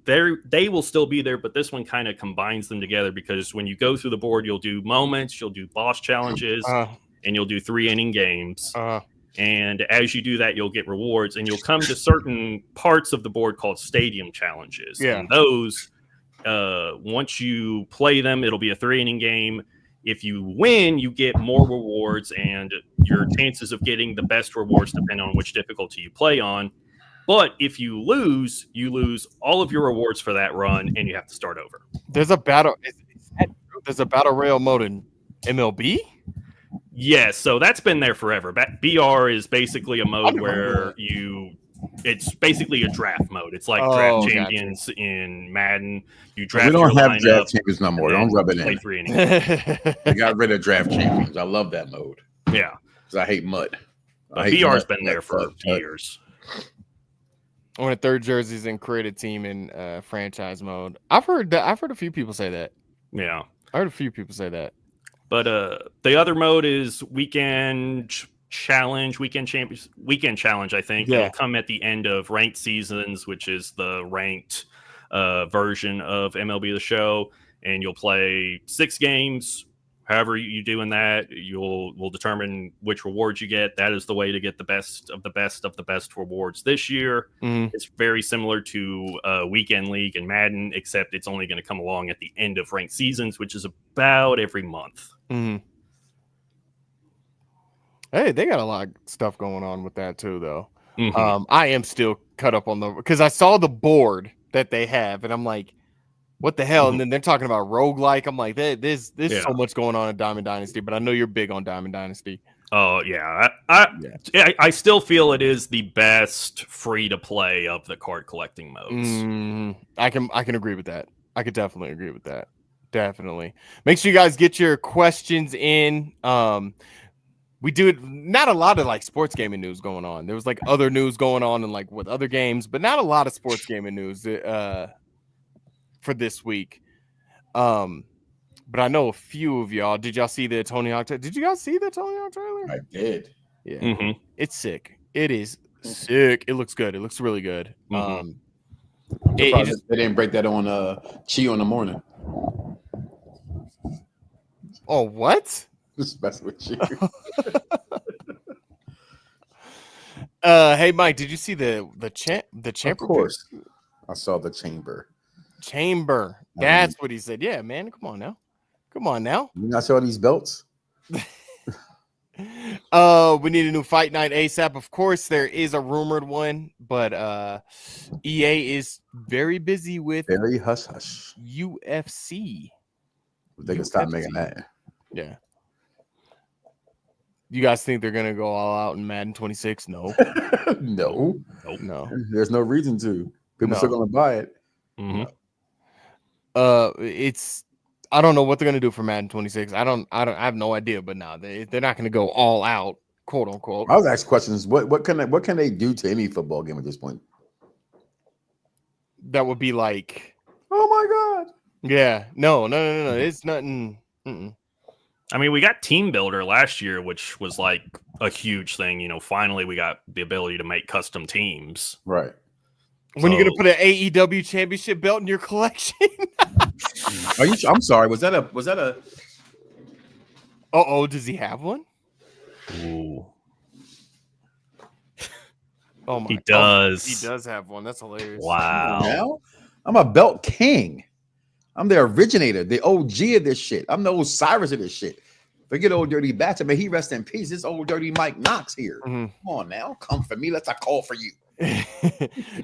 They will still be there, but this one kind of combines them together because when you go through the board, you'll do moments, you'll do boss challenges, and you'll do 3-inning games. And as you do that, you'll get rewards, and you'll come to certain parts of the board called stadium challenges. Yeah. And those, once you play them, it'll be a 3-inning game. If you win, you get more rewards, and your chances of getting the best rewards depend on which difficulty you play on. But if you lose all of your rewards for that run, and you have to start over.
There's a battle royale mode in MLB?
Yes, so that's been there forever. BR is basically a mode where it's basically a draft mode. It's like draft champions in Madden. You draft.
We don't have draft champions no more. Don't rub it in. They got rid of draft champions. I love that mode.
Yeah,
because I hate mud.
BR's been there for years.
I want a 3rd jerseys and create a team in franchise mode. I've heard a few people say that.
Yeah,
I heard a few people say that.
But the other mode is weekend challenge, weekend challenge. I think it'll come at the end of ranked seasons, which is the ranked version of MLB The Show, and you'll play 6 games. However you do in that, will determine which rewards you get. That is the way to get the best of the best of the best rewards this year. It's very similar to Weekend League and Madden, except it's only going to come along at the end of ranked seasons, which is about every month.
Hey, they got a lot of stuff going on with that too, though. I am still cut up on because I saw the board that they have, and I'm like, what the hell? And then they're talking about roguelike. I'm like, there's so much going on in Diamond Dynasty, but I know you're big on Diamond Dynasty.
Oh yeah, I still feel it is the best free to play of the card collecting modes.
I can agree with that. I could definitely agree with that. Definitely. Make sure you guys get your questions in. We do it. Not a lot of like sports gaming news going on. There was like other news going on and like with other games, but not a lot of sports gaming news for this week. But I know a few of y'all. Did y'all see the Tony Hawk? Did you guys see the Tony Hawk trailer?
I did.
Yeah, It's sick. It is sick. It looks good. It looks really good.
I'm surprised they didn't break that on Chio in the morning.
Oh, what?
Just messing with you.
Hey Mike, did you see the chamber?
Of course, I saw the chamber.
That's what he said. Yeah, man. Come on now.
You not saw these belts?
We need a new fight night ASAP. Of course, there is a rumored one, but EA is very busy with
very hush hush
UFC.
They can stop making that.
Yeah. You guys think they're gonna go all out in Madden 26? No.
No. There's no reason to. People still gonna buy it.
It's I don't know what they're gonna do for Madden 26. I have no idea, but no, they're not gonna go all out, quote unquote.
I was asking questions. What can they do to any football game at this point?
That would be like,
oh my god.
Yeah. No. It's nothing.
I mean, we got Team Builder last year, which was like a huge thing. You know, finally we got the ability to make custom teams.
Right.
When you're gonna put an AEW championship belt in your collection?
I'm sorry. Was that a?
Does he have one?
Ooh.
Oh my!
He does.
He does have one. That's hilarious.
Wow.
Now I'm a belt king. I'm the originator, the OG of this shit. I'm the Osiris of this shit. Forget old dirty Bats. May he rest in peace. This old dirty Mike Knox here. Come on now, come for me. Let's a call for you.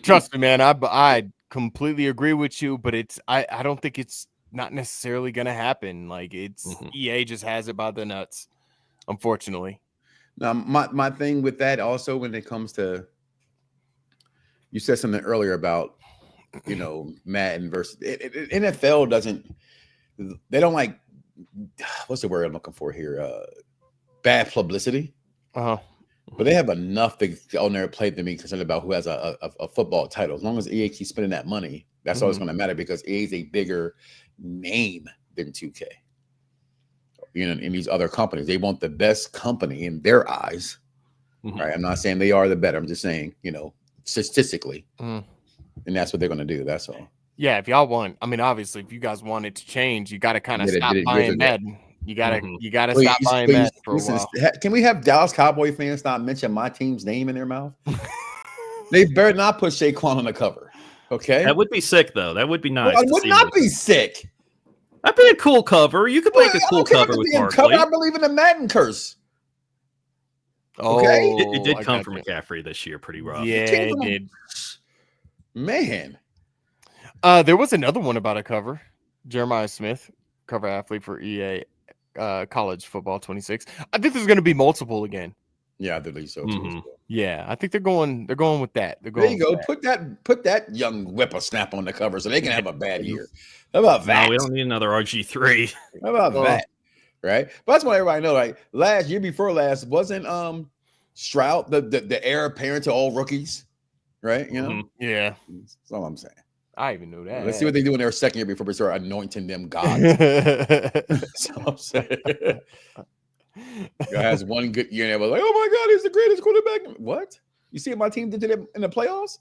Trust me, man. I completely agree with you, but I don't think it's not necessarily gonna happen. Like it's EA just has it by the nuts, unfortunately.
Now my thing with that also when it comes to, you said something earlier about, you know, Madden versus NFL they don't like, what's the word I'm looking for here? Bad publicity. But they have enough to on there play to be concerned about who has a football title. As long as EA keeps spending that money, that's always going to matter because EA is a bigger name than 2K. You know, in these other companies, they want the best company in their eyes. Right? I'm not saying they are the better. I'm just saying, you know, statistically, and that's what they're going to do. That's all.
Yeah, if y'all want, I mean, obviously, if you guys want it to change, you got to kind of stop buying Madden. You gotta stop buying Madden for a while.
Can we have Dallas Cowboy fans not mention my team's name in their mouth? They better not put Saquon on the cover. Okay,
that would be sick though. That would be nice.
Well, it would not be sick.
That'd be a cool cover. You could make a cool cover with Barkley.
I believe in the Madden curse.
Okay,
it did come from McCaffrey this year, pretty rough.
Yeah, it did.
Man,
there was another one about a cover. Jeremiah Smith, cover athlete for EA College Football 26. I think there's going to be multiple again.
Yeah, I believe so too.
Yeah, I think they're going with that.
There you go. Put that young whippersnapper on the cover so they can have a bad year. How about that?
No, we don't need another RG3.
How about that? Right. But that's what everybody know. Like year before last, wasn't Stroud the heir apparent to all rookies? Right. You know.
Yeah.
That's all I'm saying.
I even knew that.
Let's see what they do in their second year before we start anointing them gods. That's all I'm saying. Guy has one good year and everyone's like, oh my God, he's the greatest quarterback. What? You see what my team did to them in the playoffs?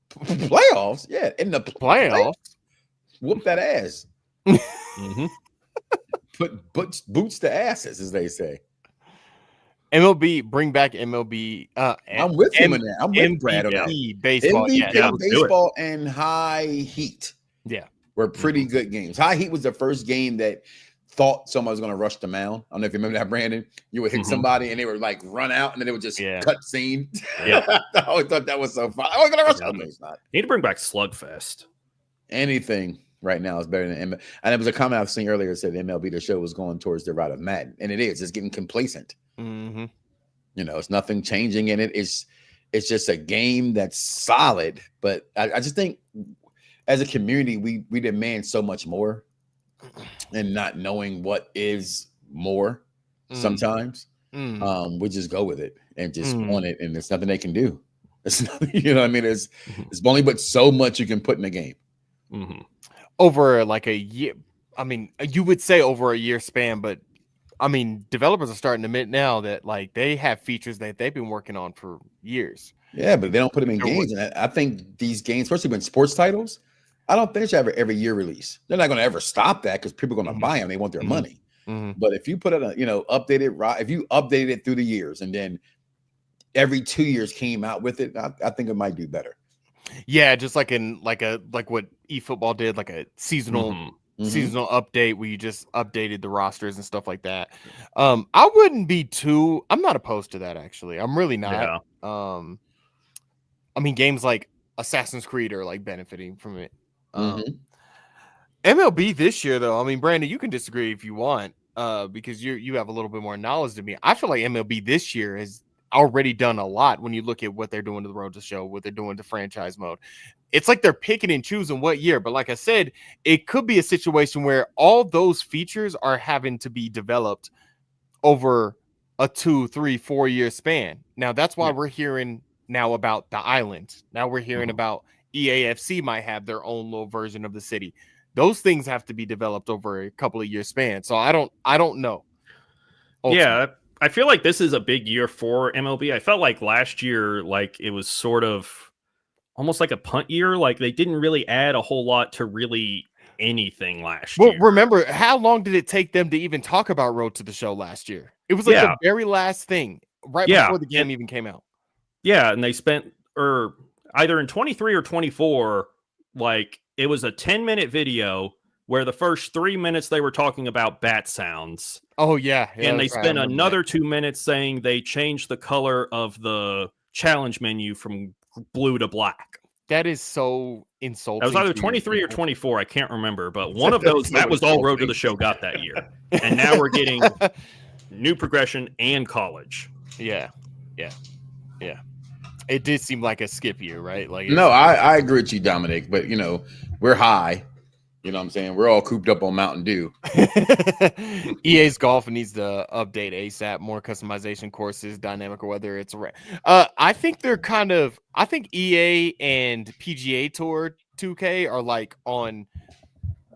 Playoffs? Yeah, in the playoffs. Whoop that ass. Put boots to asses, as they say.
MLB, bring back MLB.
I'm with him in that. I'm with Brad on that.
Baseball.
MVP baseball and High Heat.
Yeah.
Were pretty good games. High Heat was the first game that thought somebody was going to rush the mound. I don't know if you remember that, Brandon. You would hit somebody and they would like run out and then they would just cut scene. Yeah. I always thought that was so fun. I was going to rush them. It's not.
Need to bring back Slugfest.
anything right now is better than MLB. And it was a comment I've seen earlier that said MLB The Show was going towards the route of Madden, and it is. It's getting complacent.
Mm-hmm.
You know, it's nothing changing in it. It's just a game that's solid. But I just think as a community, we demand so much more, and not knowing what is more sometimes. We just go with it and just want it, and there's nothing they can do. It's nothing, you know what I mean? It's only but so much you can put in a game.
Over like a year. I mean, you would say over a year span, but I mean, developers are starting to admit now that like they have features that they've been working on for years.
Yeah, but they don't put them in games. And I think these games, especially when sports titles, I don't think they should have every year release. They're not going to ever stop that because people are going to buy them. They want their money. But if you put it, updated, if you updated it through the years and then every 2 years came out with it, I think it might do better.
Yeah, just like what eFootball did, like a seasonal update where you just updated the rosters and stuff like that. I wouldn't be I'm not opposed to that actually. I'm really not. Yeah. I mean, games like Assassin's Creed are like benefiting from it. MLB this year, though, I mean, Brandon, you can disagree if you want, because you have a little bit more knowledge than me. I feel like MLB this year has already done a lot when you look at what they're doing to the Road to Show, what they're doing to franchise mode. It's like they're picking and choosing what year. But like I said, it could be a situation where all those features are having to be developed over a 2, 3, 4 year span. Now, that's why we're hearing now about the island. Now we're hearing about EAFC might have their own little version of the city. Those things have to be developed over a couple of years span. So I don't know.
Ultimately. Yeah, I feel like this is a big year for MLB. I felt like last year, like it was sort of almost like a punt year. Like they didn't really add a whole lot to really anything last year.
Well, remember, how long did it take them to even talk about Road to the Show last year? It was like the very last thing right before the game even came out.
Yeah, and they spent either in 23 or 24, like it was a 10-minute video where the first 3 minutes they were talking about bat sounds.
Oh, yeah.
And they spent another 2 minutes saying they changed the color of the challenge menu from blue to black.
That is so insulting.
That was either 23 or 24. I can't remember. But one of those, that was all Road to the Show got that year. And now we're getting new progression and college.
Yeah. It did seem like a skip year, right? Like
no, I agree with you, Dominic. But, we're high. You know what I'm saying? We're all cooped up on Mountain Dew.
EA's golf needs to update ASAP, more customization courses, dynamic weather. It's I think I think EA and PGA Tour 2K are like on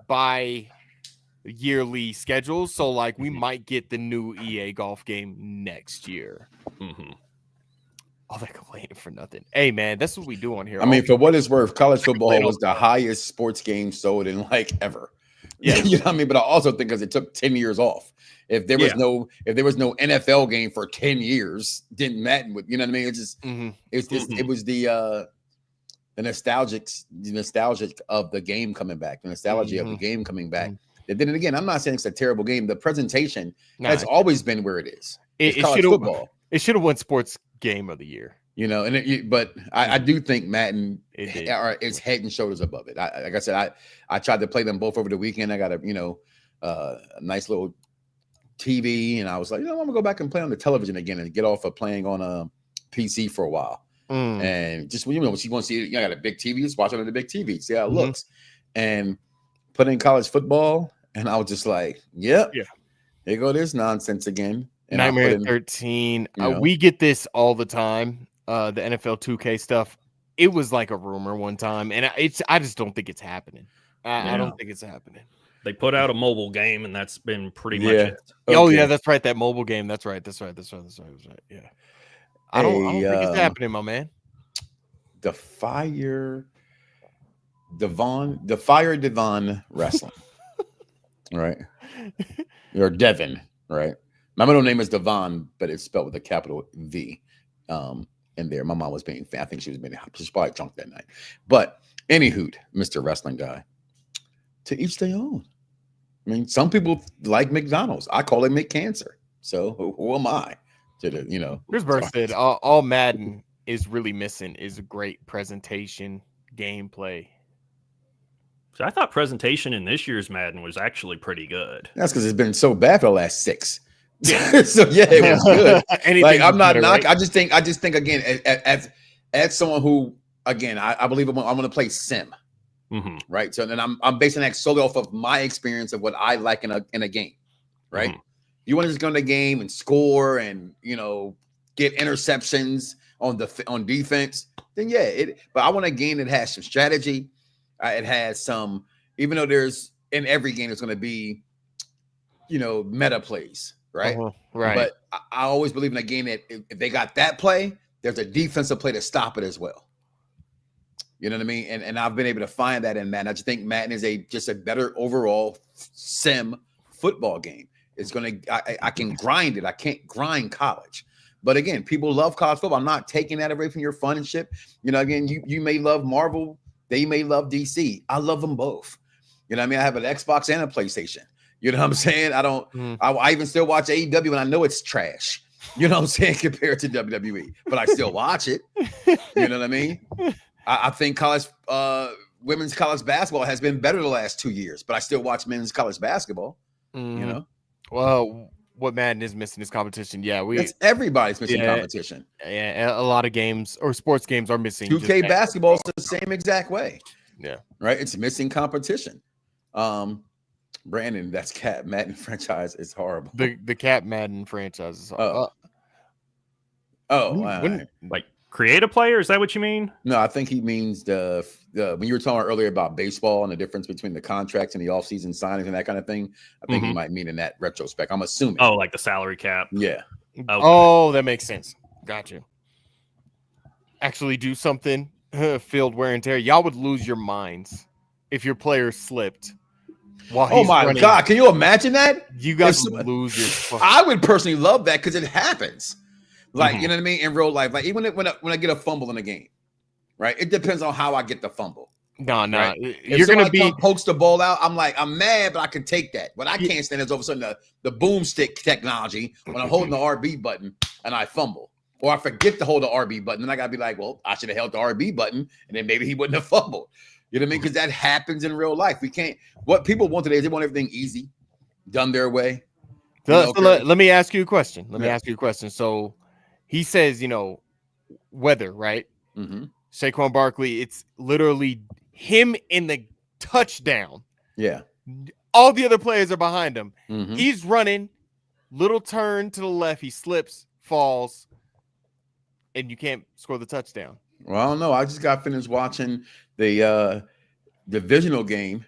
bi-yearly schedules. So like we might get the new EA golf game next year. Oh, they're complaining for nothing. Hey, man, that's what we do on here.
I mean, for what it's worth, college football was the highest sports game sold in like ever. Yeah, you know what I mean. But I also think because it took 10 years off. If there was no NFL game for 10 years, didn't Madden with, you know what I mean? It just it was the nostalgic of the game coming back, the nostalgia of the game coming back. And then again, I'm not saying it's a terrible game. The presentation has always been where it is.
It should have won sports game of the year,
but I do think Madden is head and shoulders above it. Like I said, I tried to play them both over the weekend. I got a nice little TV, and I was like, I'm gonna go back and play on the television again and get off of playing on a PC for a while. And just when you want to see, I got a big TV, just watch it on the big TV, see how it looks, and put in college football, and I was just like, here go this nonsense again. And
Nightmare 13. We get this all the time. The NFL 2K stuff. It was like a rumor one time, and I just don't think it's happening. I don't think it's happening.
They put out a mobile game, and that's been pretty much it.
Okay. Oh yeah, that's right. That mobile game. That's right. Yeah. I don't think it's happening, my man.
The Fire Devon Wrestling, right? Or Devon, right? My middle name is Devon, but it's spelled with a capital V. In there, my mom was being fan. I think she's probably drunk that night. But anywho, Mr. Wrestling Guy, to each their own. I mean, some people like McDonald's. I call it McCancer. So who am I to
Here's Burr said, all Madden is really missing is a great presentation, gameplay.
So I thought presentation in this year's Madden was actually pretty good.
That's because it's been so bad for the last 6. Yeah. So yeah, it was good. Like I'm not knocking. Right? I just think again, as someone who again, I believe I'm going to play sim.
Mm-hmm.
Right. So then I'm basing that solely off of my experience of what I like in a game. Right. Mm-hmm. You want to just go in the game and score and get interceptions on defense, then yeah, but I want a game that has some strategy. It has some, even though there's in every game, there's going to be, meta plays, right?
Right.
But I always believe in a game that if they got that play, there's a defensive play to stop it as well. You know what I mean? And I've been able to find that in Madden. I just think Madden is just a better overall sim football game. It's I can grind it. I can't grind college. But again, people love college football. I'm not taking that away from your fun and shit. Again, you may love Marvel. They may love DC. I love them both. You know what I mean? I have an Xbox and a PlayStation. You know what I'm saying? I even still watch AEW and I know it's trash. You know what I'm saying? Compared to WWE. But I still watch it. You know what I mean? I think women's college basketball has been better the last 2 years. But I still watch men's college basketball.
Mm-hmm. Well, what Madden is missing is competition. Yeah,
everybody's missing competition.
Yeah, a lot of games or sports games are missing.
2K basketball is the same exact way.
Yeah,
right. It's missing competition. Brandon, that's Cat Madden franchise is horrible.
The Cat Madden franchise is horrible.
Like create a player? Is that what you mean?
No, I think he means the when you were talking earlier about baseball and the difference between the contracts and the offseason signings and that kind of thing. I think he might mean in that retrospect. I'm assuming.
Oh, like the salary cap.
Yeah.
Okay. Oh, that makes sense. Gotcha. Actually do something. Field wear and tear. Y'all would lose your minds if your player slipped.
Oh my running. God. Can you imagine that?
You guys would lose your
I would personally love that because it happens. Like, you know what I mean? In real life. Like even when I get a fumble in a game, right? It depends on how I get the fumble.
No.
Right?
You're going to
pokes the ball out. I'm mad, but I can take that. What I can't stand is all of a sudden the boomstick technology when I'm holding the RB button and I fumble. Or I forget to hold the RB button. Then I got to be like, well, I should have held the RB button and then maybe he wouldn't have fumbled. You know what I mean? Because that happens in real life. We can't. What people want today is they want everything easy, done their way.
Let me ask you a question. So he says, weather, right?
Mm-hmm.
Saquon Barkley, it's literally him in the touchdown.
Yeah.
All the other players are behind him.
Mm-hmm.
He's running, little turn to the left. He slips, falls, and you can't score the touchdown.
Well, I don't know. I just got finished watching the divisional game,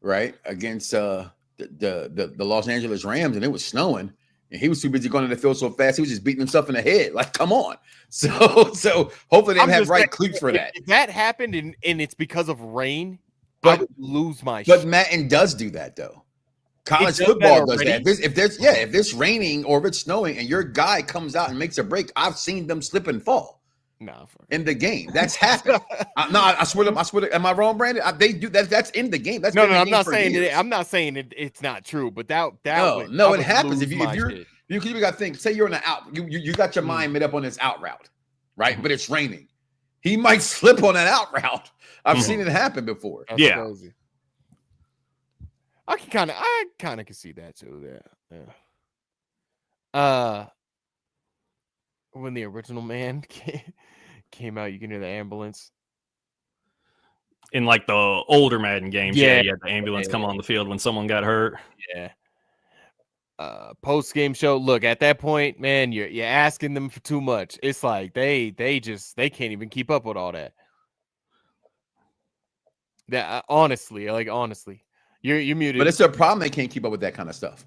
right, against the Los Angeles Rams, and it was snowing. And he was too busy going to the field so fast, he was just beating himself in the head. Like, come on. So hopefully they have right cleats for that.
If that happened and it's because of rain, I would lose my shit.
But Madden does do that, though. College football does that. If it's raining or if it's snowing and your guy comes out and makes a break, I've seen them slip and fall.
No,
in the game. That's happened. I swear to, am I wrong, Brandon? They do that. That's in the game. That's
no. I'm not saying it. I'm not saying it's not true, but
it happens. If you got to think, say you're in the out, you got your mind made up on this out route, right? But it's raining. He might slip on that out route. I've seen it happen before.
That's crazy. I kind of can see that too. Yeah. When the original man came out, you can hear the ambulance.
In like the older Madden games, you had the ambulance come on the field when someone got hurt.
Yeah. Post-game show. Look, at that point, man, you're asking them for too much. It's like they can't even keep up with all that. That honestly, you're muted.
But it's a problem they can't keep up with that kind of stuff.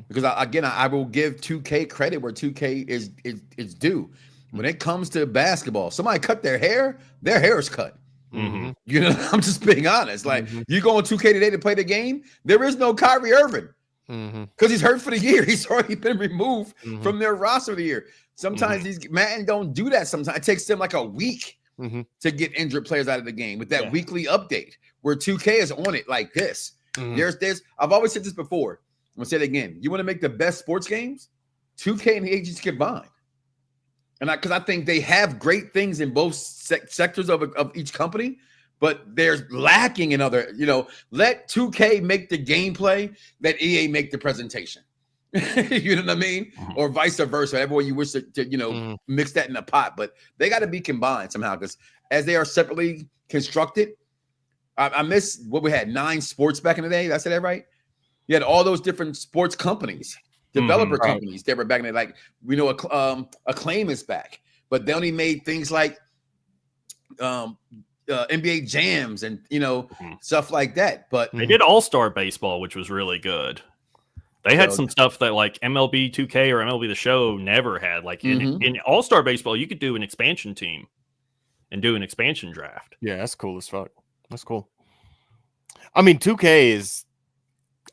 Because I will give 2K credit where 2K is due. When it comes to basketball, somebody cut their hair is cut.
Mm-hmm.
You know, I'm just being honest. Like you go on 2K today to play the game, there is no Kyrie Irving because he's hurt for the year. He's already been removed from their roster of the year. Sometimes these Madden don't do that. Sometimes it takes them like a week to get injured players out of the game with that weekly update where 2K is on it like this. There's I've always said this before. I'm gonna say it again. You want to make the best sports games? 2K and the agency combined. And because I think they have great things in both sectors of each company, but there's lacking in other, let 2K make the gameplay, let EA make the presentation. You know what I mean? Or vice versa. Whatever way you wish to mix that in a pot, but they got to be combined somehow, because as they are separately constructed, I miss what we had, 9 sports back in the day. Did I say that right? You had all those different sports companies, developer companies. They were back in the day. Like, we know Acclaim is back, but they only made things like NBA Jams and stuff like that. But
they did All-Star Baseball, which was really good. They had some stuff that like MLB 2K or MLB The Show never had. Like in All-Star Baseball, you could do an expansion team and do an expansion draft.
Yeah, that's cool as fuck. That's cool. I mean, 2K is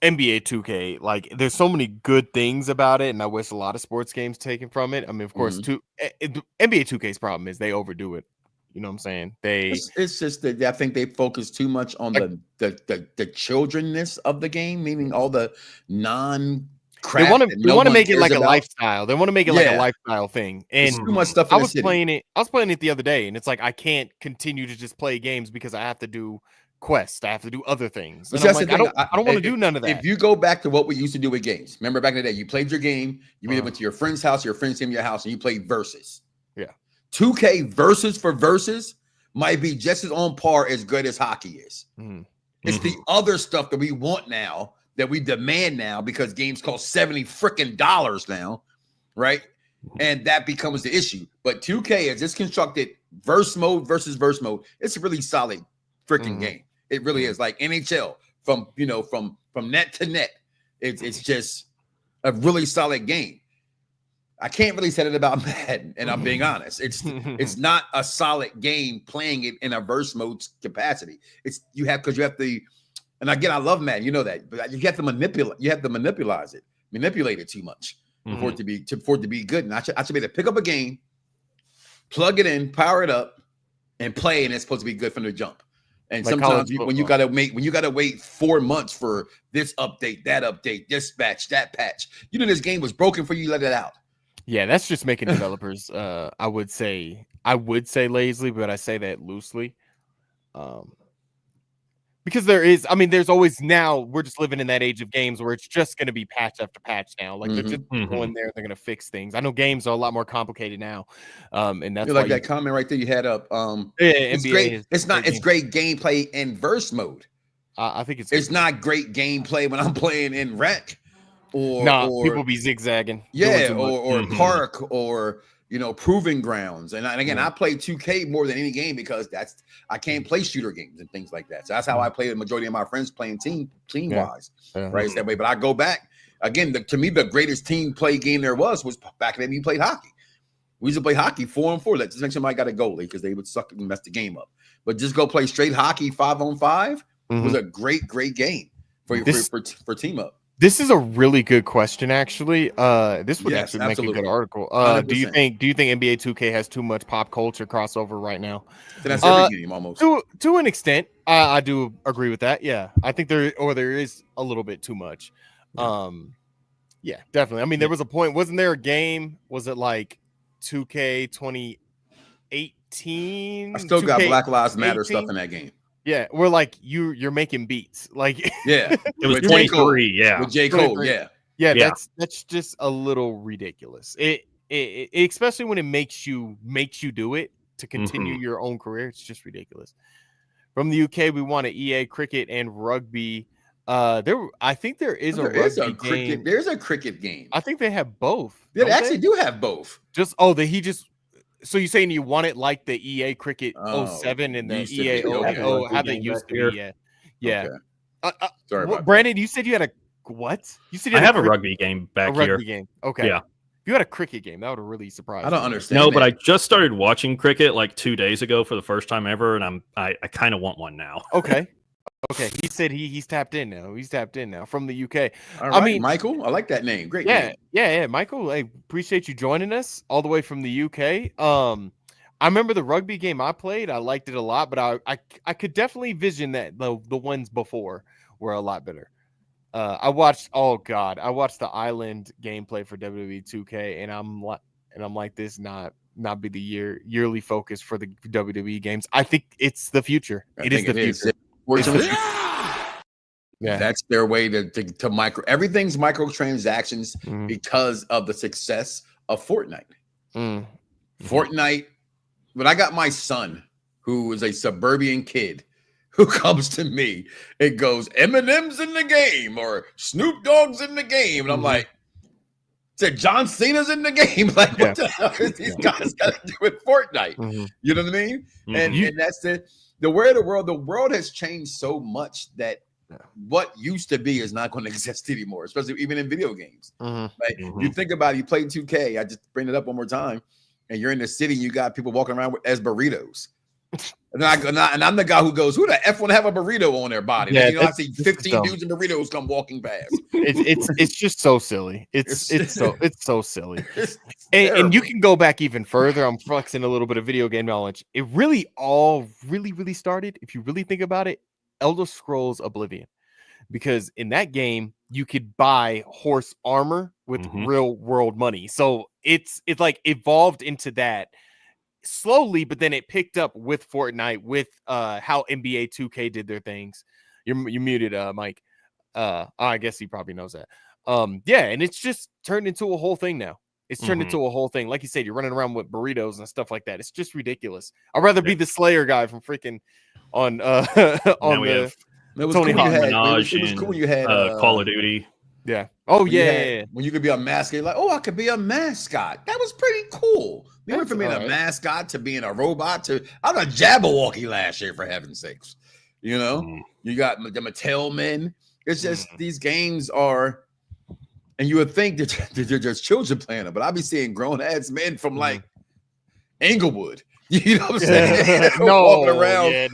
NBA 2K. Like, there's so many good things about it, and I wish a lot of sports games taken from it. I mean, of course, NBA 2K's problem is they overdo it. You know what I'm saying?
It's just that I think they focus too much on the childrenness of the game, meaning all the non-crap.
They want to make it like a lifestyle. They want to make it like a lifestyle thing. And
there's too much stuff.
I was playing it the other day, and it's like I can't continue to just play games because I have to do quests. I have to do other things. And I'm like, I don't want to do none of that.
If you go back to what we used to do with games, remember back in the day, you played your game, you either went to your friend's house, your friends came to your house, and you played versus.
Yeah.
2K versus might be just as on par as good as hockey is. It's the other stuff that we want now, that we demand now, because games cost $70 freaking now, right? And that becomes the issue. But 2K, as it's constructed, verse mode versus verse mode, it's a really solid freaking game. It really is. Like NHL, from net to net, it's just a really solid game. I can't really say it about Madden, and I'm being honest. It's not a solid game playing it in a verse mode capacity. Because you have the, and again, I love Madden, you know that, but you have to manipulate it too much for it to be good. And I should be able to pick up a game, plug it in, power it up, and play, and it's supposed to be good from the jump. And like sometimes when you gotta wait 4 months for this update, that update, this patch, that patch, this game was broken for you, let it out.
Yeah, that's just making developers. I would say lazily, but I say that loosely, because there's always, now we're just living in that age of games where it's just going to be patch after patch now. Like they're just going there, they're going to fix things. I know games are a lot more complicated now, and that's
like that comment right there you had up. It's great. It's great gameplay in verse mode.
I think
it's not great gameplay when I'm playing in rec. Or
people be zigzagging.
Yeah, or park, or proving grounds. And again, I play 2K more than any game because I can't play shooter games and things like that. So that's how I play the majority of my friends playing team wise, right? It's that way. But I go back again. To me, the greatest team play game there was back then. You played hockey. We used to play hockey 4-on-4. Let's just make somebody got a goalie because they would suck and mess the game up. But just go play straight hockey 5-on-5 was a great game for team up.
This is a really good question, actually. This would actually make a good article. Do you think NBA 2K has too much pop culture crossover right now?
That's every game almost.
To an extent, I do agree with that. Yeah, I think there is a little bit too much. Yeah, definitely. I mean, there was a point. Wasn't there a game? Was it like 2K 2018?
I still got Black Lives Matter stuff in that game.
Yeah, we're like you're making beats, like
it was 23, yeah,
with J. Cole,
yeah. That's just a little ridiculous. It especially when it makes you do it to continue your own career. It's just ridiculous. From the UK, we want an EA cricket and rugby. I think there is a rugby game.
There's a cricket game.
I think they have both.
They actually do have both.
So you're saying you want it like the EA Cricket 07 and the EA how they used to be? Yeah. Okay. Sorry about Brandon, you said you had a what? You said you had
I have a rugby game back here.
Rugby game. Okay. Yeah. If you had a cricket game, that would have really surprised me.
I don't understand.
No, but I just started watching cricket like 2 days ago for the first time ever, and I kind of want one now.
Okay. He said he's tapped in now. He's tapped in now from the UK.
All right, I mean, Michael, I like that name. Great name.
Yeah. Michael, I appreciate you joining us all the way from the UK. I remember the rugby game I played. I liked it a lot, but I could definitely vision that the ones before were a lot better. I watched the Island gameplay for WWE 2K, and I'm like, this not not be the yearly focus for the WWE games. I think it's the future. It is the future.
Fortunately,
yeah,
that's their way to micro. Everything's microtransactions because of the success of Fortnite. Fortnite. When I got my son, who is a suburban kid, who comes to me, it goes Eminem's in the game or Snoop Dogg's in the game, and I'm like, said John Cena's in the game. Like, what the hell is these guys got to do with Fortnite? You know what I mean? And that's the way of the world. The world has changed so much that what used to be is not going to exist anymore, especially even in video games. Like, you think about it, you play 2K. I just bring it up one more time, and you're in the city. You got people walking around as burritos. And I'm the guy who goes, who the F want to have a burrito on their body? Yeah, I see 15 dudes in burritos come walking past.
It's just so silly. It's so silly. And you can go back even further. I'm flexing a little bit of video game knowledge. It really all really started, if you really think about it, Elder Scrolls Oblivion. Because in that game, you could buy horse armor with real world money. So it's like evolved into that slowly, but then it picked up with Fortnite, with how NBA 2K did their things. You're muted, Mike. I guess he probably knows that. Yeah, and it's just turned into a whole thing now. It's turned into a whole thing. Like you said, you're running around with burritos and stuff like that. It's just ridiculous. I'd rather be the Slayer guy from freaking on the Tony Hawk.
It was cool when you had
Call of Duty.
Yeah. Oh, yeah.
When you could be a mascot, like, oh, I could be a mascot. That was pretty cool. We went from being a mascot to being a robot to I'm a Jabberwocky last year, for heaven's sakes. You know, you got the Mattel men. It's just these games are, and you would think that they're just children playing them, but I'll be seeing grown ass men from like Inglewood. You know what I'm saying? Walking around.
Yeah,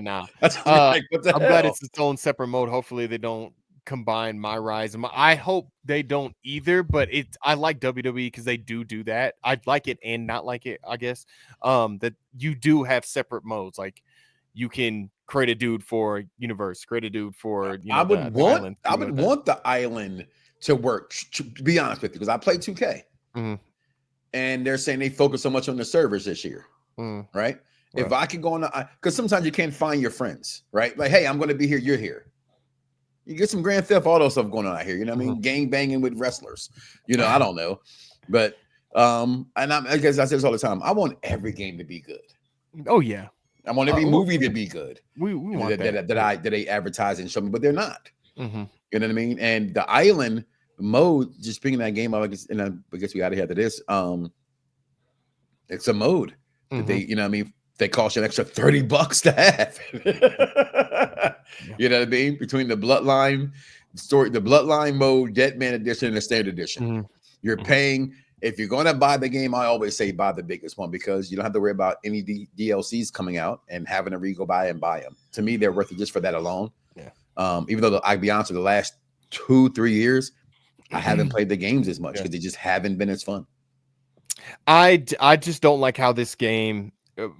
nah. I'm glad it's its own separate mode. Hopefully they don't combine my rise. I hope they don't either, but I like WWE because they do that. I'd like it and not like it, I guess. That you do have separate modes. Like you can create a dude for universe, create a dude for
I would want the island to work, to be honest with you, because I play 2K. And they're saying they focus so much on the servers this year, right? If I could go on, because sometimes you can't find your friends, right? Like, hey, I'm going to be here, you're here. You get some Grand Theft Auto stuff going on out here, you know what I mean? Gang banging with wrestlers, you know, I don't know. But, and I guess I say this all the time, I want every game to be good.
Oh, yeah.
I want every movie to be good.
We want
that they advertise and show me, but they're not. You know what I mean? And the island mode, just bringing that game up, and I guess we got to head to this. It's a mode that they, you know what I mean, they cost you an extra $30 to have. You know what I mean? Between the bloodline story, the bloodline mode, Deadman edition, and the standard edition. You're paying, if you're going to buy the game, I always say buy the biggest one, because you don't have to worry about any DLCs coming out and having to go buy and buy them. To me, they're worth it just for that alone. Even though I'll be honest with you, the last 2-3 years, I haven't played the games as much because they just haven't been as fun.
I just don't like how this game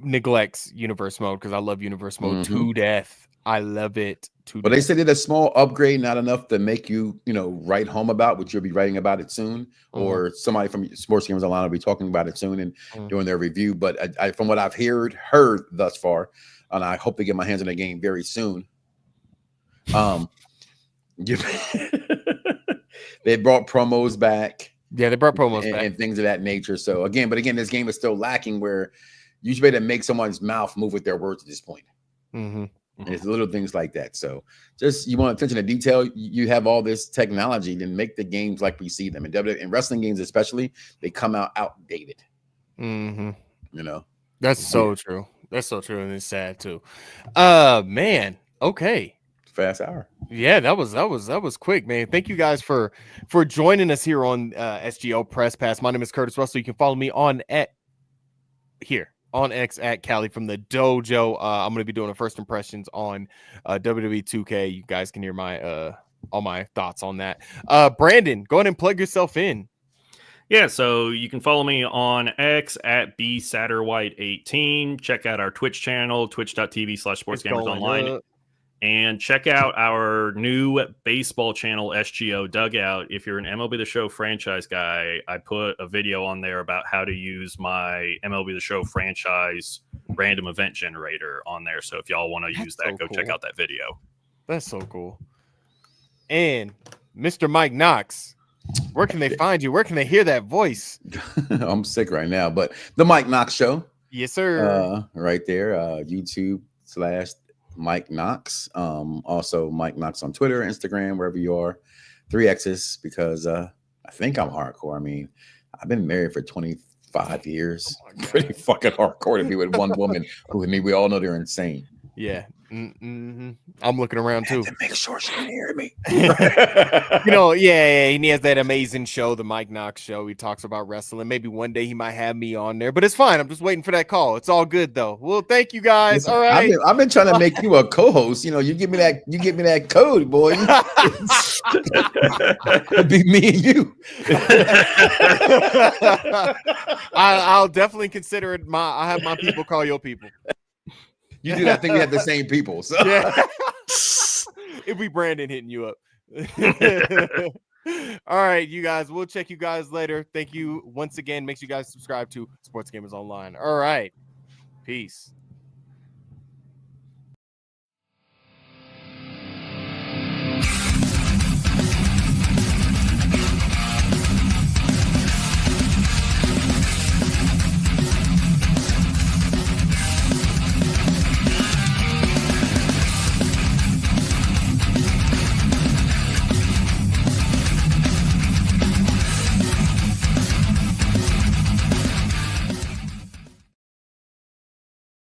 neglects universe mode, because I love universe mode to death. I love it to death.
They said it's a small upgrade, not enough to make you, write home about, which you'll be writing about it soon, or somebody from Sports Gamers Online will be talking about it soon and doing their review. But I, from what I've heard thus far, and I hope to get my hands on the game very soon. They brought promos back.
Yeah, they brought promos back
and things of that nature. So again, this game is still lacking where you should be able to make someone's mouth move with their words at this point. And it's little things like that. So just, you want attention to detail, you have all this technology, then make the games like we see them. In wrestling games especially, they come out outdated.
That's so true. That's so true, and it's sad too. Man, okay.
Fast hour.
Yeah, that was quick, man. Thank you guys for joining us here on SGO Press Pass. My name is Curtis Russell. You can follow me on X at Cali from the dojo. I'm going to be doing a first impressions on WWE 2K. You guys can hear my all my thoughts on that. Brandon, go ahead and plug yourself in.
Yeah, so you can follow me on X at bsatterwhite18. Check out our Twitch channel, twitch.tv/sportsgamersonline. And check out our new baseball channel, SGO Dugout. If you're an MLB The Show franchise guy, I put a video on there about how to use my MLB The Show franchise random event generator on there. So if y'all want to use that, go check out that video.
That's so cool. And Mr. Mike Knox, where can they find you? Where can they hear that voice?
I'm sick right now, but the Mike Knox Show.
Yes, sir.
Right there, YouTube/Mike Knox. Also Mike Knox on Twitter, Instagram, wherever you are. 3 X's because I think I'm hardcore. I mean, I've been married for 25 years. Pretty fucking hardcore to be with one woman who, I mean, we all know they're insane.
Yeah. I'm looking around too.
To make sure she can hear me.
You know, yeah, and he has that amazing show, the Mike Knox Show. He talks about wrestling. Maybe one day he might have me on there, but it's fine. I'm just waiting for that call. It's all good though. Well, thank you guys. All right.
I've been trying to make you a co-host. You know, you give me that code, boy. It'd be me and you.
I'll definitely consider it. I have my people call your people.
You do that. I think we have the same people. So.
Yeah. It'd be Brandon hitting you up. All right, you guys. We'll check you guys later. Thank you once again. Make sure you guys subscribe to Sports Gamers Online. All right. Peace.